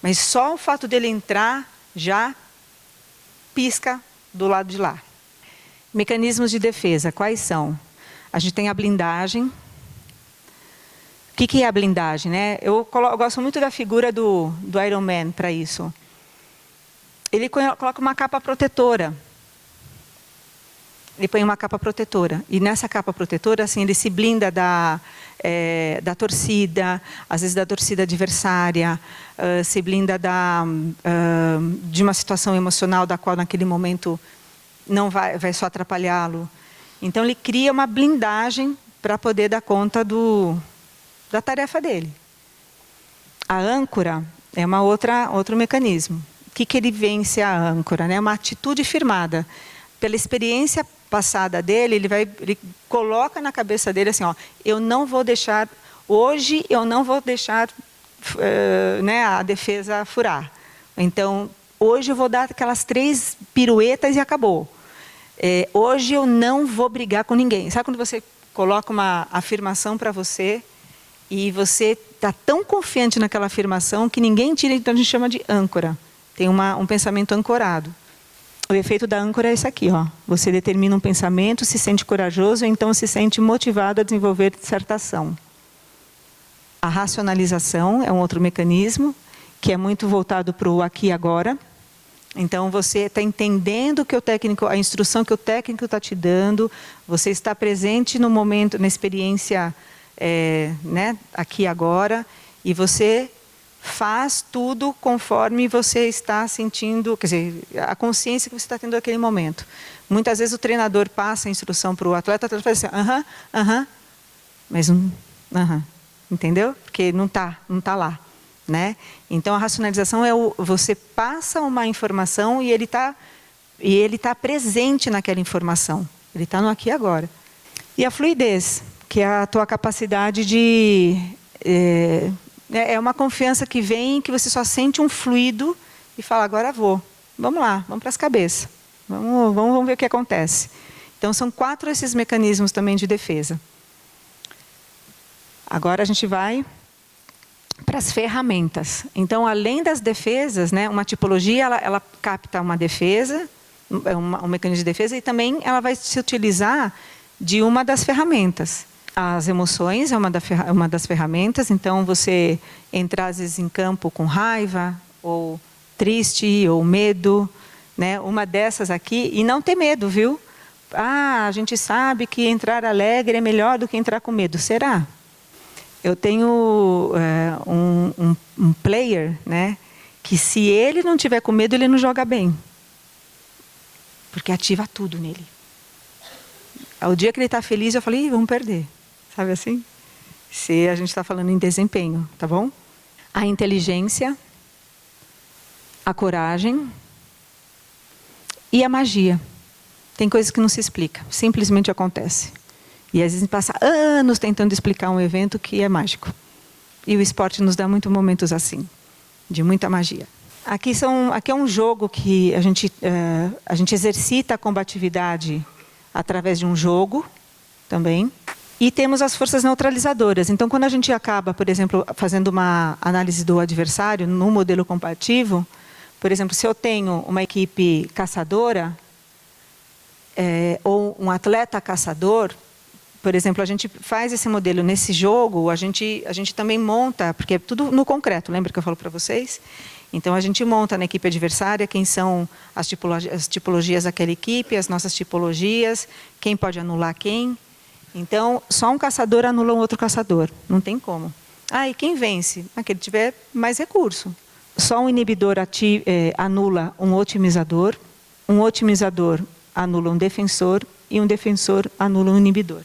mas só o fato dele entrar já pisca do lado de lá. Mecanismos de defesa, quais são? A gente tem a blindagem. O que é a blindagem, né? Eu gosto muito da figura do Iron Man para isso. Ele coloca uma capa protetora. Ele põe uma capa protetora. E nessa capa protetora, assim, ele se blinda da torcida, às vezes da torcida adversária, se blinda de uma situação emocional da qual naquele momento não vai só atrapalhá-lo. Então ele cria uma blindagem para poder dar conta da tarefa dele. A âncora é outro mecanismo. O que ele vence a âncora, né? Uma atitude firmada. Pela experiência passada dele, ele coloca na cabeça dele assim, hoje eu não vou deixar a defesa furar. Então, hoje eu vou dar aquelas 3 piruetas e acabou. Hoje eu não vou brigar com ninguém. Sabe quando você coloca uma afirmação para você e você está tão confiante naquela afirmação que ninguém tira, então a gente chama de âncora. Tem um pensamento ancorado. O efeito da âncora é esse aqui, ó. Você determina um pensamento, se sente corajoso, então se sente motivado a desenvolver certa ação. A racionalização é um outro mecanismo, que é muito voltado para o aqui e agora. Então você está entendendo que a instrução que o técnico está te dando, você está presente no momento, na experiência aqui e agora, e você faz tudo conforme você está sentindo, quer dizer, a consciência que você está tendo naquele momento. Muitas vezes o treinador passa a instrução para o atleta faz assim, mas entendeu? Porque não está lá, né? Então a racionalização você passa uma informação e ele está presente naquela informação. Ele está no aqui e agora. E a fluidez. que é a tua capacidade de... É uma confiança que vem, que você só sente um fluido e fala, agora vou. Vamos lá, vamos para as cabeças. Vamos ver o que acontece. Então, são 4 esses mecanismos também de defesa. Agora a gente vai para as ferramentas. Então, além das defesas, né, uma tipologia, ela capta uma defesa, um mecanismo de defesa, e também ela vai se utilizar de uma das ferramentas. As emoções é uma das ferramentas, então você entrar às vezes em campo com raiva, ou triste, ou medo, né? Uma dessas aqui, e não ter medo, viu? A gente sabe que entrar alegre é melhor do que entrar com medo. Será? Eu tenho um player, né, que se ele não tiver com medo, ele não joga bem. Porque ativa tudo nele. O dia que ele está feliz, eu falei, vamos perder. Sabe assim? Se a gente está falando em desempenho, tá bom? A inteligência, a coragem e a magia. Tem coisas que não se explica, simplesmente acontece. E às vezes passa anos tentando explicar um evento que é mágico. E o esporte nos dá muitos momentos assim, de muita magia. Aqui é um jogo que a gente exercita a combatividade através de um jogo também. E temos as forças neutralizadoras. Então, quando a gente acaba, por exemplo, fazendo uma análise do adversário no modelo combativo, por exemplo, se eu tenho uma equipe caçadora, ou um atleta caçador, por exemplo, a gente faz esse modelo nesse jogo, a gente também monta, porque é tudo no concreto, lembra que eu falo para vocês? Então, a gente monta na equipe adversária quem são as tipologias daquela equipe, as nossas tipologias, quem pode anular quem. Então, só um caçador anula um outro caçador, não tem como. E quem vence? Aquele que tiver mais recurso. Só um inibidor anula um otimizador anula um defensor e um defensor anula um inibidor.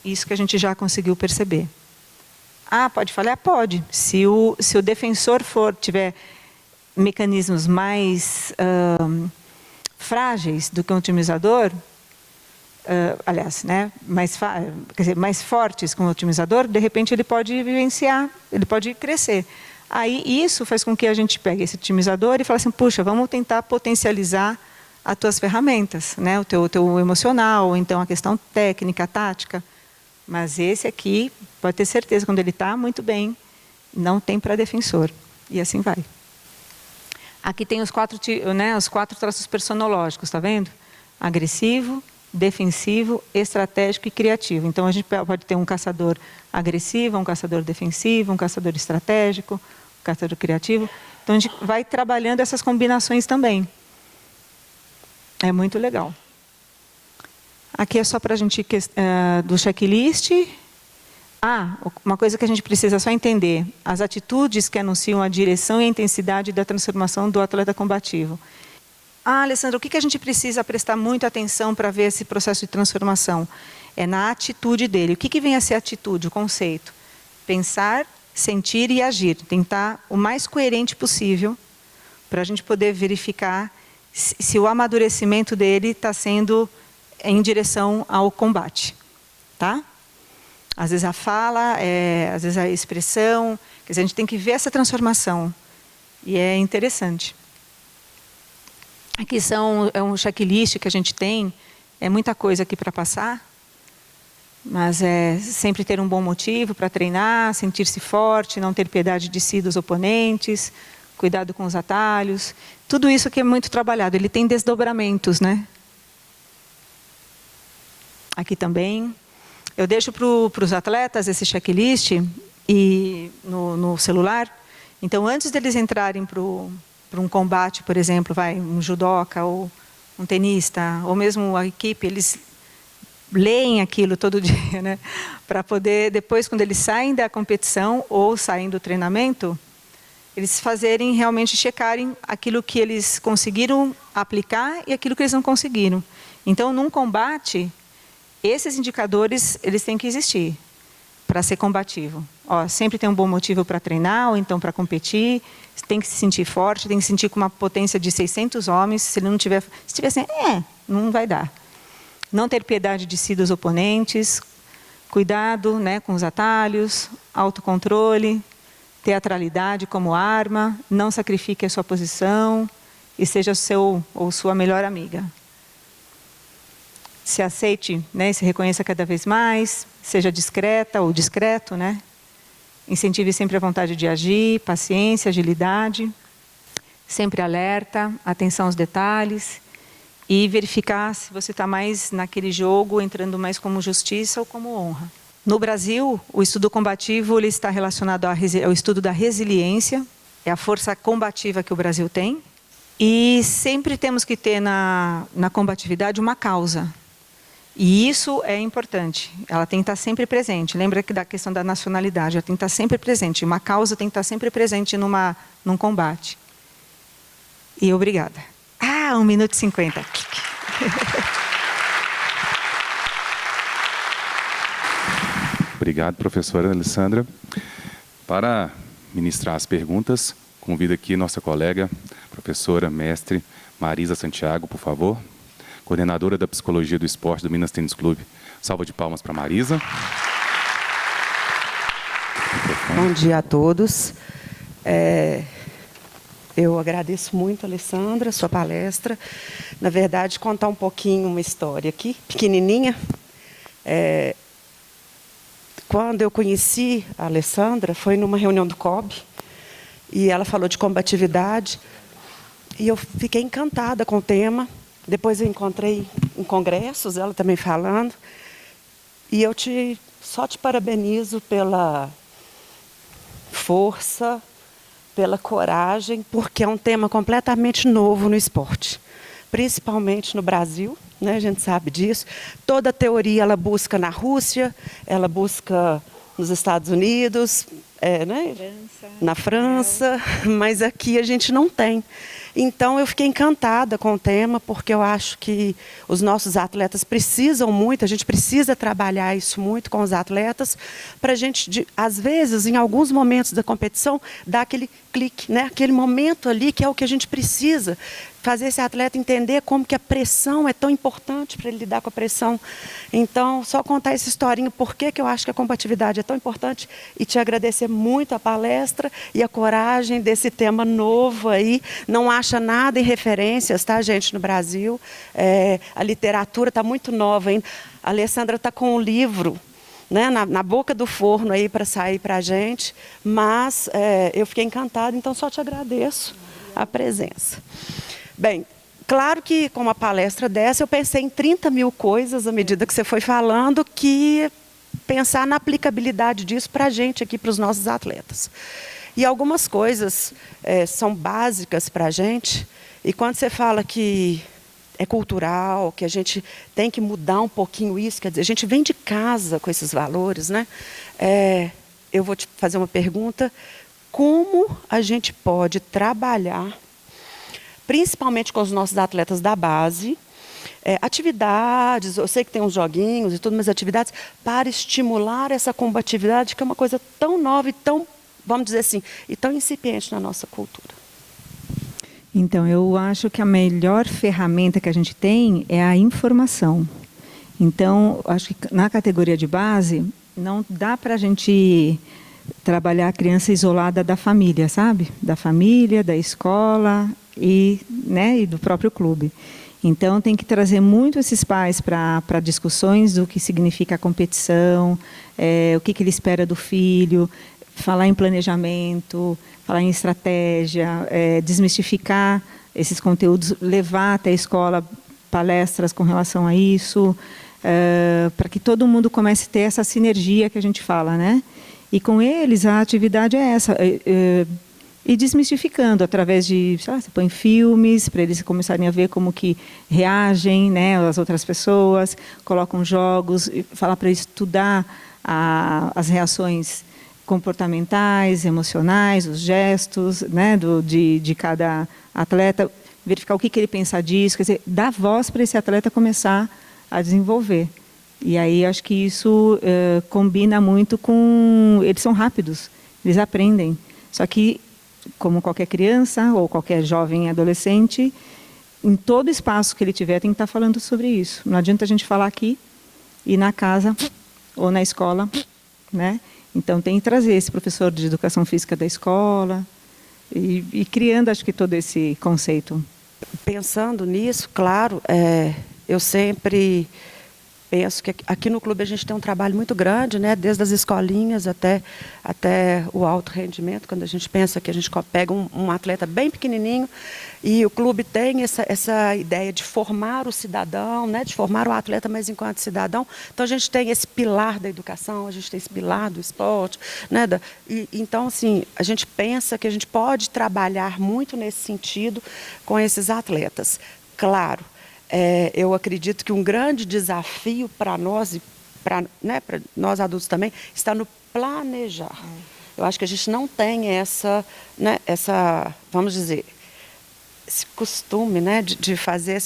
Isso que a gente já conseguiu perceber. Pode falhar? Pode. Se o defensor tiver mecanismos mais frágeis do que um otimizador, aliás, né, mais fortes com o otimizador, de repente ele pode vivenciar, ele pode crescer. Aí isso faz com que a gente pegue esse otimizador e fale assim, puxa, vamos tentar potencializar as tuas ferramentas, né, o teu emocional, então a questão técnica, tática. Mas esse aqui, pode ter certeza, quando ele está muito bem, não tem para defensor. E assim vai. Aqui tem os 4 traços personológicos, está vendo? Agressivo, defensivo, estratégico e criativo. Então, a gente pode ter um caçador agressivo, um caçador defensivo, um caçador estratégico, um caçador criativo. Então, a gente vai trabalhando essas combinações também. É muito legal. Aqui é só para a gente, do checklist. Uma coisa que a gente precisa só entender. As atitudes que anunciam a direção e a intensidade da transformação do atleta combativo. Alessandra, o que a gente precisa prestar muita atenção para ver esse processo de transformação? É na atitude dele. O que vem a ser atitude, o conceito? Pensar, sentir e agir. Tentar o mais coerente possível para a gente poder verificar se o amadurecimento dele está sendo em direção ao combate. Tá? Às vezes a fala, às vezes a expressão. Quer dizer, a gente tem que ver essa transformação. E é interessante. Aqui é um checklist que a gente tem, é muita coisa aqui para passar, mas é sempre ter um bom motivo para treinar, sentir-se forte, não ter piedade de si dos oponentes, cuidado com os atalhos, tudo isso aqui é muito trabalhado, ele tem desdobramentos, né? Aqui também. Eu deixo para os atletas esse checklist no celular, então antes deles entrarem para um combate, por exemplo, um judoca ou um tenista, ou mesmo a equipe, eles leem aquilo todo dia, né? Para poder, depois, quando eles saem da competição ou saem do treinamento, eles realmente checarem aquilo que eles conseguiram aplicar e aquilo que eles não conseguiram. Então, num combate, esses indicadores, eles têm que existir para ser combativo. Sempre tem um bom motivo para treinar, ou então para competir, tem que se sentir forte, tem que se sentir com uma potência de 600 homens, se ele não tiver, não vai dar. Não ter piedade de si dos oponentes, Cuidado, né, com os atalhos, autocontrole, teatralidade como arma, não sacrifique a sua posição e seja seu ou sua melhor amiga. Se aceite, né, se reconheça cada vez mais, seja discreta ou discreto, né? Incentive sempre a vontade de agir, paciência, agilidade, sempre alerta, atenção aos detalhes e verificar se você está mais naquele jogo, entrando mais como justiça ou como honra. No Brasil, o estudo combativo ele está relacionado ao estudo da resiliência, é a força combativa que o Brasil tem, e sempre temos que ter na combatividade uma causa. E isso é importante, ela tem que estar sempre presente. Lembra que da questão da nacionalidade, ela tem que estar sempre presente, uma causa tem que estar sempre presente num combate. E obrigada. 1 minuto e 50. Obrigado, professora Alessandra. Para ministrar as perguntas, convido aqui nossa colega, professora, mestre Marisa Santiago, por favor. Coordenadora da Psicologia do Esporte do Minas Tênis Clube. Salva de palmas para Marisa. Bom dia a todos. Eu agradeço muito, Alessandra, sua palestra. Na verdade, contar um pouquinho uma história aqui, pequenininha. Quando eu conheci a Alessandra, foi numa reunião do COB, e ela falou de combatividade, e eu fiquei encantada com o tema. Depois eu encontrei em congressos, ela também falando, e eu só te parabenizo pela força, pela coragem, porque é um tema completamente novo no esporte, principalmente no Brasil, né? A gente sabe disso. Toda a teoria ela busca na Rússia, ela busca nos Estados Unidos, né? Na França, mas aqui a gente não tem. Então, eu fiquei encantada com o tema, porque eu acho que os nossos atletas precisam muito, a gente precisa trabalhar isso muito com os atletas, para a gente, às vezes, em alguns momentos da competição, dar aquele clique, né? Aquele momento ali que é o que a gente precisa, fazer esse atleta entender como que a pressão é tão importante para ele lidar com a pressão. Então, só contar essa historinha, por que eu acho que a combatividade é tão importante, e te agradecer muito a palestra e a coragem desse tema novo aí. Não acha nada em referências, tá, gente, no Brasil. A literatura está muito nova ainda. A Alessandra está com um livro, né, na boca do forno aí para sair para a gente, mas eu fiquei encantada, então só te agradeço a presença. Bem, claro que com uma palestra dessa eu pensei em 30 mil coisas à medida que você foi falando, que pensar na aplicabilidade disso para a gente aqui, para os nossos atletas. E algumas coisas são básicas para a gente, e quando você fala que é cultural, que a gente tem que mudar um pouquinho isso, quer dizer, a gente vem de casa com esses valores, né? Eu vou te fazer uma pergunta: como a gente pode trabalhar, principalmente com os nossos atletas da base, atividades, eu sei que tem uns joguinhos e tudo, mas atividades para estimular essa combatividade, que é uma coisa tão nova e tão, vamos dizer assim, e tão incipiente na nossa cultura? Então, eu acho que a melhor ferramenta que a gente tem é a informação. Então, acho que na categoria de base, não dá para a gente trabalhar a criança isolada da família, sabe? Da família, da escola e do próprio clube. Então, tem que trazer muito esses pais para discussões do que significa a competição, o que ele espera do filho, falar em planejamento, falar em estratégia, desmistificar esses conteúdos, levar até a escola palestras com relação a isso, para que todo mundo comece a ter essa sinergia que a gente fala, né? E com eles a atividade é essa, e desmistificando através de, você põe filmes para eles começarem a ver como que reagem, né, as outras pessoas, colocam jogos, fala para estudar as reações comportamentais, emocionais, os gestos, né, de cada atleta, verificar o que ele pensa disso, quer dizer, dar voz para esse atleta começar a desenvolver. E aí acho que isso combina muito com... Eles são rápidos, eles aprendem. Só que, como qualquer criança ou qualquer jovem adolescente, em todo espaço que ele tiver tem que estar falando sobre isso. Não adianta a gente falar aqui e na casa ou na escola, né? Então tem que trazer esse professor de educação física da escola e criando, acho que, todo esse conceito. Pensando nisso, claro, eu sempre penso que aqui no clube a gente tem um trabalho muito grande, né, desde as escolinhas até o alto rendimento, quando a gente pensa que a gente pega um atleta bem pequenininho e o clube tem essa ideia de formar o cidadão, né, de formar o atleta, mas enquanto cidadão. Então a gente tem esse pilar da educação, a gente tem esse pilar do esporte, né, então assim, a gente pensa que a gente pode trabalhar muito nesse sentido com esses atletas. Claro, eu acredito que um grande desafio para nós, para nós adultos também, está no planejar. Eu acho que a gente não tem vamos dizer, esse costume, né, de fazer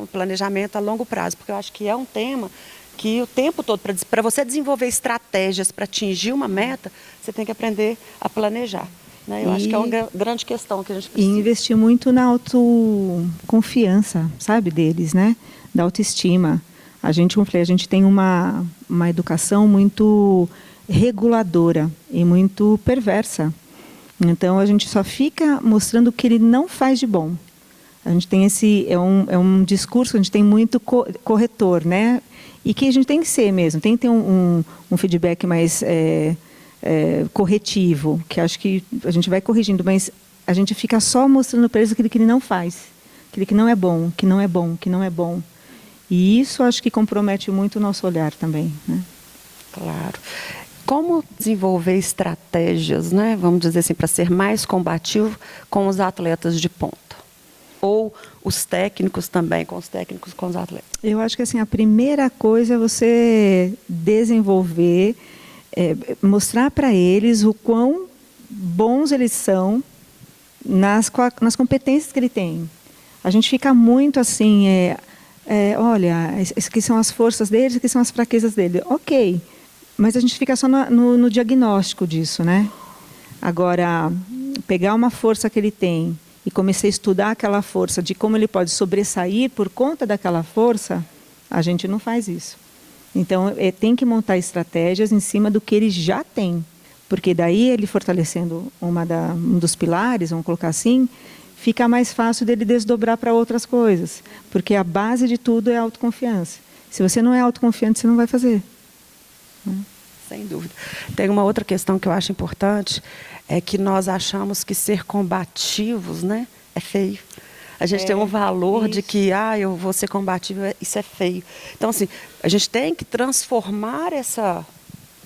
um planejamento a longo prazo, porque eu acho que é um tema que o tempo todo, para você desenvolver estratégias para atingir uma meta, você tem que aprender a planejar. Eu acho que é uma grande questão que a gente precisa. E investir muito na autoconfiança, sabe, deles, né? Da autoestima. A gente, como eu falei, a gente tem uma educação muito reguladora e muito perversa. Então, a gente só fica mostrando o que ele não faz de bom. A gente tem é um discurso, a gente tem muito corretor, né? E que a gente tem que ser mesmo, tem que ter um feedback mais... corretivo, que acho que a gente vai corrigindo, mas a gente fica só mostrando para eles aquilo que ele não faz, aquilo que não é bom, que não é bom, que não é bom. E isso acho que compromete muito o nosso olhar também, né? Claro. Como desenvolver estratégias, né, vamos dizer assim, para ser mais combativo com os atletas de ponta? Ou os técnicos também, com os atletas? Eu acho que assim, a primeira coisa é você desenvolver, mostrar para eles o quão bons eles são nas competências que ele tem. A gente fica muito assim, olha, essas aqui são as forças dele, essas aqui são as fraquezas dele. Ok, mas a gente fica só no diagnóstico disso, né? Agora, pegar uma força que ele tem e começar a estudar aquela força, de como ele pode sobressair por conta daquela força, a gente não faz isso. Então, tem que montar estratégias em cima do que ele já tem. Porque daí, ele fortalecendo um dos pilares, vamos colocar assim, fica mais fácil dele desdobrar para outras coisas. Porque a base de tudo é a autoconfiança. Se você não é autoconfiante, você não vai fazer. Sem dúvida. Tem uma outra questão que eu acho importante, é que nós achamos que ser combativos, né, é feio. A gente tem um valor de que, eu vou ser combativo, isso é feio. Então, assim, a gente tem que transformar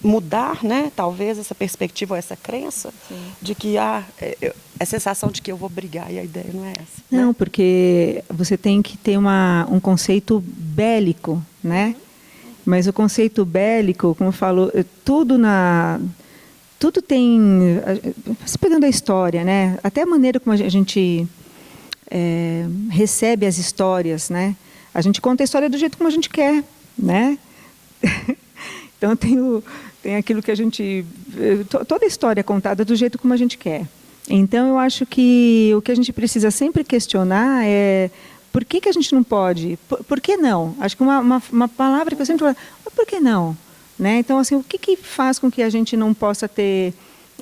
mudar, né, talvez essa perspectiva ou essa crença. Sim. De que a sensação de que eu vou brigar, e a ideia não é essa. Não, né? Porque você tem que ter um conceito bélico, né? Mas o conceito bélico, como falou, tudo tem, você pegando a história, né? Até a maneira como a gente recebe as histórias, né? A gente conta a história do jeito como a gente quer, né? Então tem aquilo que a gente, toda a história é contada do jeito como a gente quer. Então eu acho que o que a gente precisa sempre questionar é por que a gente não pode, por que não? Acho que uma palavra que eu sempre falo, por que não? Né? Então assim, o que faz com que a gente não possa ter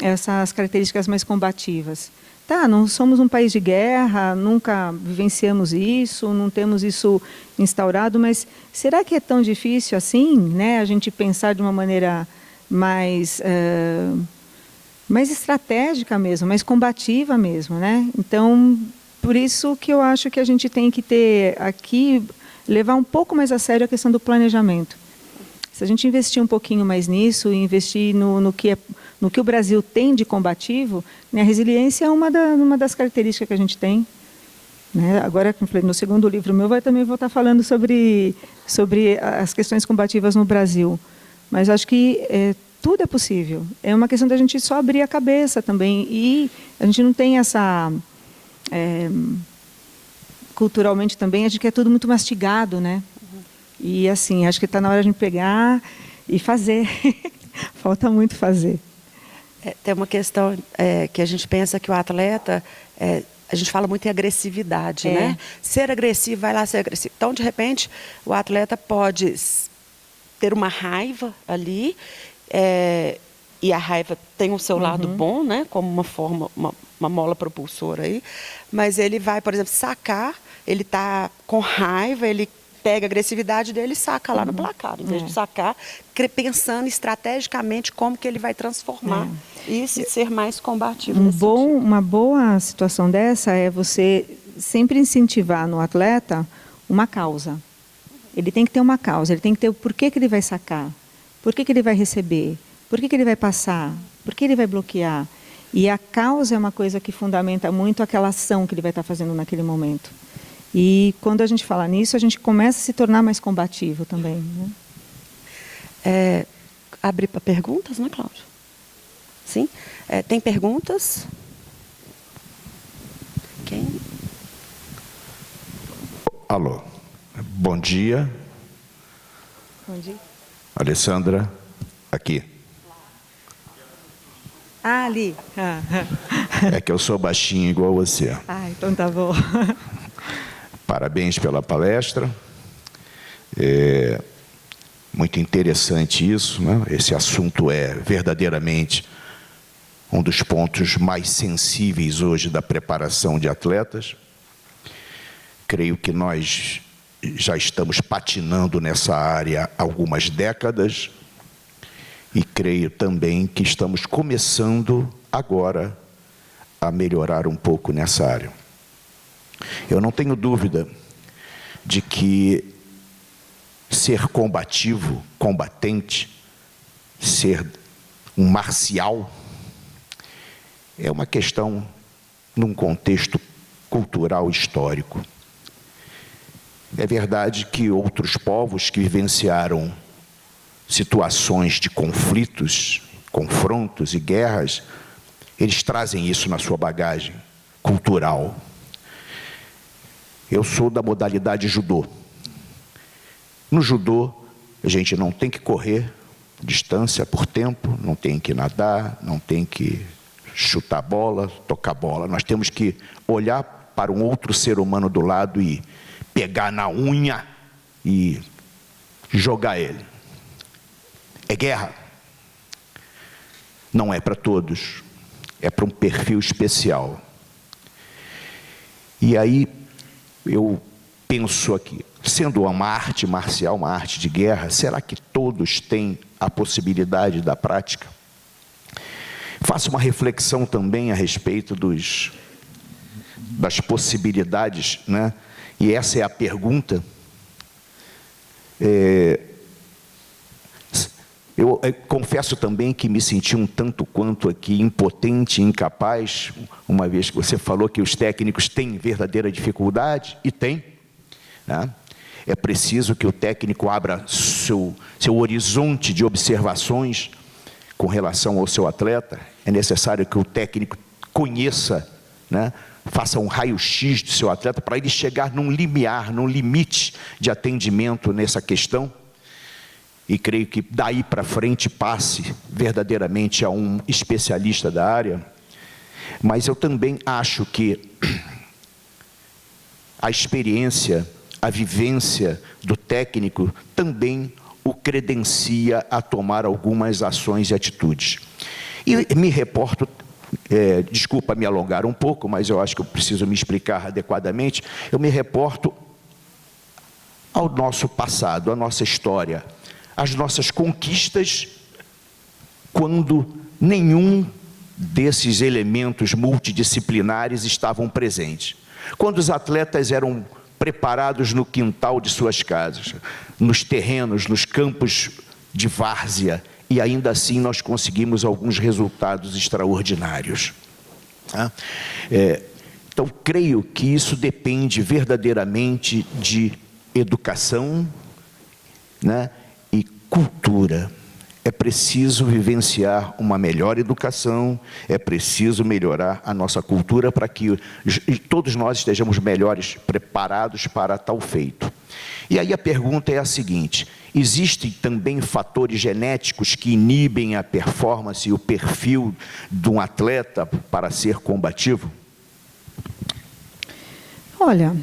essas características mais combativas? Tá, não somos um país de guerra, nunca vivenciamos isso, não temos isso instaurado, mas será que é tão difícil assim, né, a gente pensar de uma maneira mais estratégica mesmo, mais combativa mesmo, né? Então, por isso que eu acho que a gente tem que ter aqui, levar um pouco mais a sério a questão do planejamento. Se a gente investir um pouquinho mais nisso, e investir no que o Brasil tem de combativo, né, a resiliência é uma das características que a gente tem. Né? Agora, como eu falei, no segundo livro meu, também vou estar falando sobre as questões combativas no Brasil. Mas acho que tudo é possível. É uma questão da gente só abrir a cabeça também. E a gente não tem essa... culturalmente também, a gente quer tudo muito mastigado, né? E assim, acho que está na hora de pegar e fazer. Falta muito fazer. Tem uma questão que a gente pensa que o atleta, a gente fala muito em agressividade, né? Ser agressivo, vai lá ser agressivo. Então, de repente, o atleta pode ter uma raiva ali, e a raiva tem o seu lado bom, né, como uma forma, uma mola propulsora aí, mas ele vai, por exemplo, sacar, ele está com raiva, ele pega a agressividade dele e saca lá no placar, em vez de sacar, pensando estrategicamente como que ele vai transformar isso e ser mais combativo. Uma boa situação dessa é você sempre incentivar no atleta uma causa. Ele tem que ter uma causa, ele tem que ter o porquê que ele vai sacar, por que ele vai receber, por que ele vai passar, por que ele vai bloquear. E a causa é uma coisa que fundamenta muito aquela ação que ele vai estar fazendo naquele momento. E quando a gente fala nisso, a gente começa a se tornar mais combativo também. Né? Abrir para perguntas, né, Cláudia? Sim? Tem perguntas? Quem? Alô. Bom dia. Bom dia. Alessandra, aqui. Ali. É que eu sou baixinho igual você. Então tá bom. Parabéns pela palestra. Muito interessante isso, né? Esse assunto é verdadeiramente um dos pontos mais sensíveis hoje da preparação de atletas. Creio que nós já estamos patinando nessa área há algumas décadas e creio também que estamos começando agora a melhorar um pouco nessa área. Eu não tenho dúvida de que ser combativo, combatente, ser um marcial, é uma questão num contexto cultural histórico. É verdade que outros povos que vivenciaram situações de conflitos, confrontos e guerras, eles trazem isso na sua bagagem cultural. Eu sou da modalidade judô. No judô, a gente não tem que correr distância por tempo, não tem que nadar, não tem que chutar bola, tocar bola. Nós temos que olhar para um outro ser humano do lado e pegar na unha e jogar ele. É guerra. Não é para todos. É para um perfil especial. E aí, eu penso aqui, sendo uma arte marcial, uma arte de guerra, será que todos têm a possibilidade da prática? Faço uma reflexão também a respeito das possibilidades, né? E essa é a pergunta. Eu confesso também que me senti um tanto quanto aqui impotente, incapaz, uma vez que você falou que os técnicos têm verdadeira dificuldade, e tem, né? É preciso que o técnico abra seu horizonte de observações com relação ao seu atleta. É necessário que o técnico conheça, né? Faça um raio-x do seu atleta para ele chegar num limiar, num limite de atendimento nessa questão. E creio que daí para frente passe verdadeiramente a um especialista da área. Mas eu também acho que a experiência, a vivência do técnico também o credencia a tomar algumas ações e atitudes. E me reporto, desculpa me alongar um pouco, mas eu acho que eu preciso me explicar adequadamente. Eu me reporto ao nosso passado, à nossa história, as nossas conquistas, quando nenhum desses elementos multidisciplinares estavam presentes. Quando os atletas eram preparados no quintal de suas casas, nos terrenos, nos campos de várzea, e ainda assim nós conseguimos alguns resultados extraordinários. Então, creio que isso depende verdadeiramente de educação, né? Cultura. É preciso vivenciar uma melhor educação, é preciso melhorar a nossa cultura para que todos nós estejamos melhores preparados para tal feito. E aí a pergunta é a seguinte: existem também fatores genéticos que inibem a performance e o perfil de um atleta para ser combativo? Olha,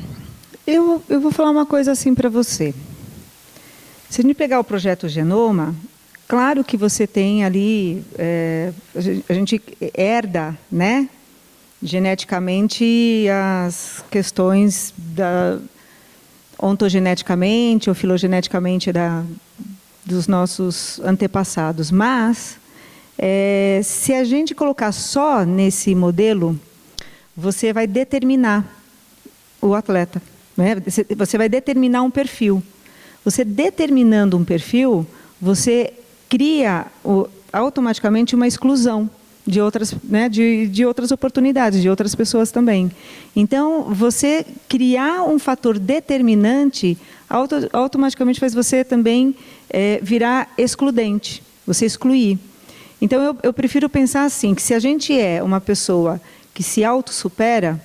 eu vou falar uma coisa assim para você. Se a gente pegar o projeto Genoma, claro que você tem ali, a gente herda, né, geneticamente as questões ontogeneticamente ou filogeneticamente dos nossos antepassados. Mas, se a gente colocar só nesse modelo, você vai determinar o atleta, né? Você vai determinar um perfil. Você determinando um perfil, você cria automaticamente uma exclusão de outras, né, de outras oportunidades, de outras pessoas também. Então, você criar um fator determinante automaticamente faz você também virar excludente, você excluir. Então, eu prefiro pensar assim, que se a gente é uma pessoa que se autossupera,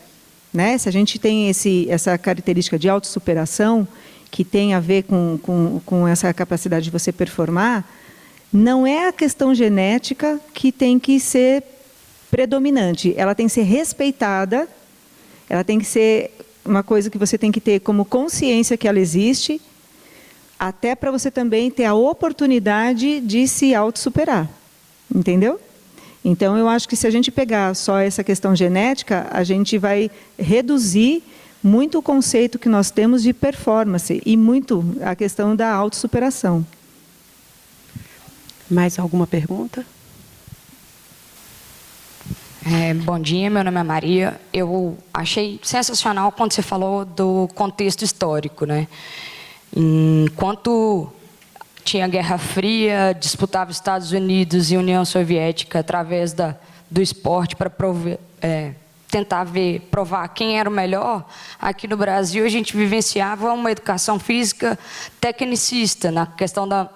né, se a gente tem essa característica de autossuperação, que tem a ver com essa capacidade de você performar, não é a questão genética que tem que ser predominante, ela tem que ser respeitada, ela tem que ser uma coisa que você tem que ter como consciência que ela existe, até para você também ter a oportunidade de se autossuperar, entendeu? Então, eu acho que se a gente pegar só essa questão genética, a gente vai reduzir muito o conceito que nós temos de performance e muito a questão da autossuperação. Mais alguma pergunta? Bom dia, meu nome é Maria. Eu achei sensacional quando você falou do contexto histórico, né? Enquanto tinha Guerra Fria, disputava Estados Unidos e União Soviética através do esporte para tentar provar quem era o melhor, aqui no Brasil a gente vivenciava uma educação física tecnicista, na questão da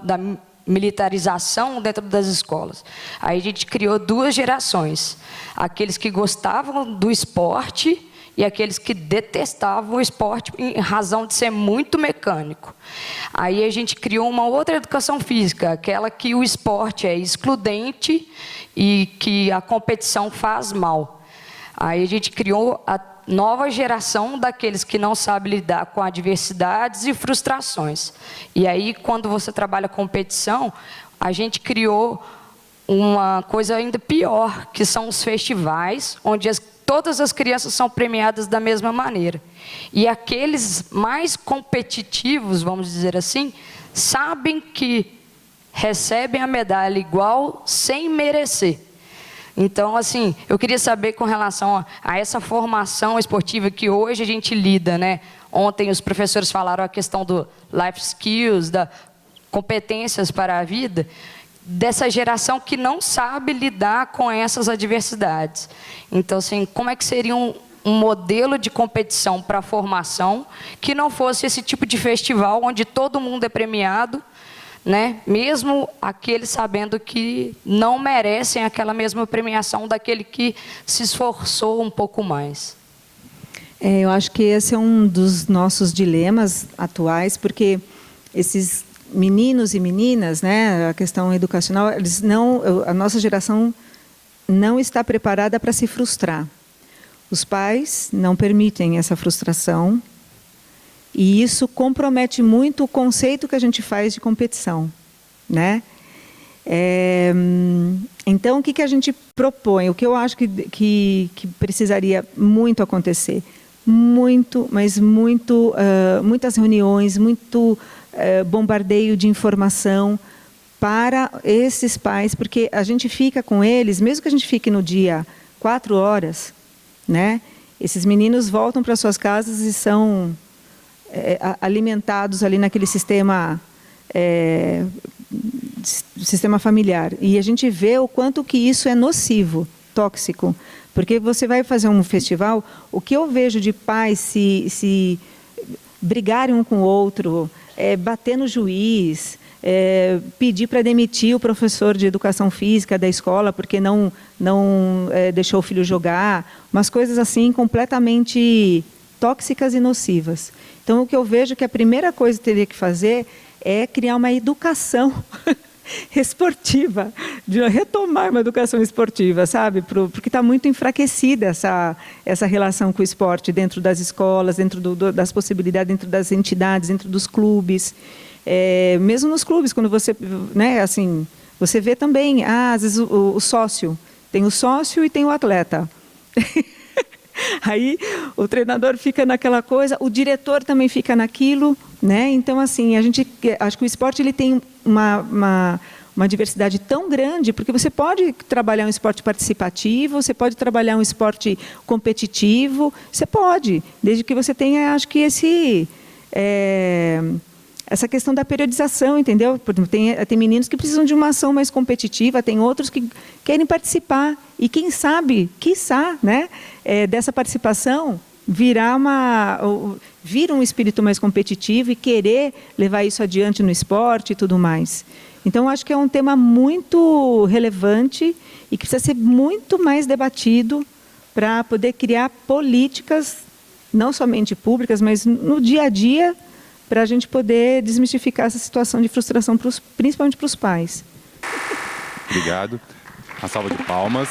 militarização dentro das escolas. Aí a gente criou duas gerações, aqueles que gostavam do esporte e aqueles que detestavam o esporte em razão de ser muito mecânico. Aí a gente criou uma outra educação física, aquela que o esporte é excludente e que a competição faz mal. Aí a gente criou a nova geração daqueles que não sabem lidar com adversidades e frustrações. E aí, quando você trabalha competição, a gente criou uma coisa ainda pior, que são os festivais, onde todas as crianças são premiadas da mesma maneira. E aqueles mais competitivos, vamos dizer assim, sabem que recebem a medalha igual sem merecer. Então, assim, eu queria saber com relação a essa formação esportiva que hoje a gente lida, né? Ontem os professores falaram a questão do life skills, das competências para a vida, dessa geração que não sabe lidar com essas adversidades. Então, assim, como é que seria um modelo de competição para a formação que não fosse esse tipo de festival onde todo mundo é premiado, né? Mesmo aqueles sabendo que não merecem aquela mesma premiação daquele que se esforçou um pouco mais. Eu acho que esse é um dos nossos dilemas atuais, porque esses meninos e meninas, né, a questão educacional, a nossa geração não está preparada para se frustrar. Os pais não permitem essa frustração. E isso compromete muito o conceito que a gente faz de competição, né? Então, o que a gente propõe? O que eu acho que precisaria muito acontecer? Muitas reuniões, muito bombardeio de informação para esses pais, porque a gente fica com eles, mesmo que a gente fique no dia 4 horas, né? Esses meninos voltam para suas casas e são alimentados ali naquele sistema familiar. E a gente vê o quanto que isso é nocivo, tóxico. Porque você vai fazer um festival, o que eu vejo de pais se brigarem um com o outro, bater no juiz, pedir para demitir o professor de educação física da escola porque não deixou o filho jogar, umas coisas assim completamente tóxicas e nocivas. Então, o que eu vejo que a primeira coisa que teria que fazer é criar uma educação esportiva, de retomar uma educação esportiva, sabe? Porque está muito enfraquecida essa relação com o esporte dentro das escolas, dentro das possibilidades, dentro das entidades, dentro dos clubes. Mesmo nos clubes, quando você, né, assim, você vê também, às vezes o sócio, tem o sócio e tem o atleta. Aí o treinador fica naquela coisa, o diretor também fica naquilo, né? Então, assim, acho que o esporte ele tem uma diversidade tão grande, porque você pode trabalhar um esporte participativo, você pode trabalhar um esporte competitivo, você pode, desde que você tenha, acho que essa questão da periodização, entendeu? Tem meninos que precisam de uma ação mais competitiva, tem outros que querem participar. E quem sabe, quiçá, né, dessa participação vira um espírito mais competitivo e querer levar isso adiante no esporte e tudo mais. Então, acho que é um tema muito relevante e que precisa ser muito mais debatido para poder criar políticas, não somente públicas, mas no dia a dia, para a gente poder desmistificar essa situação de frustração, principalmente para os pais. Obrigado. Uma salva de palmas.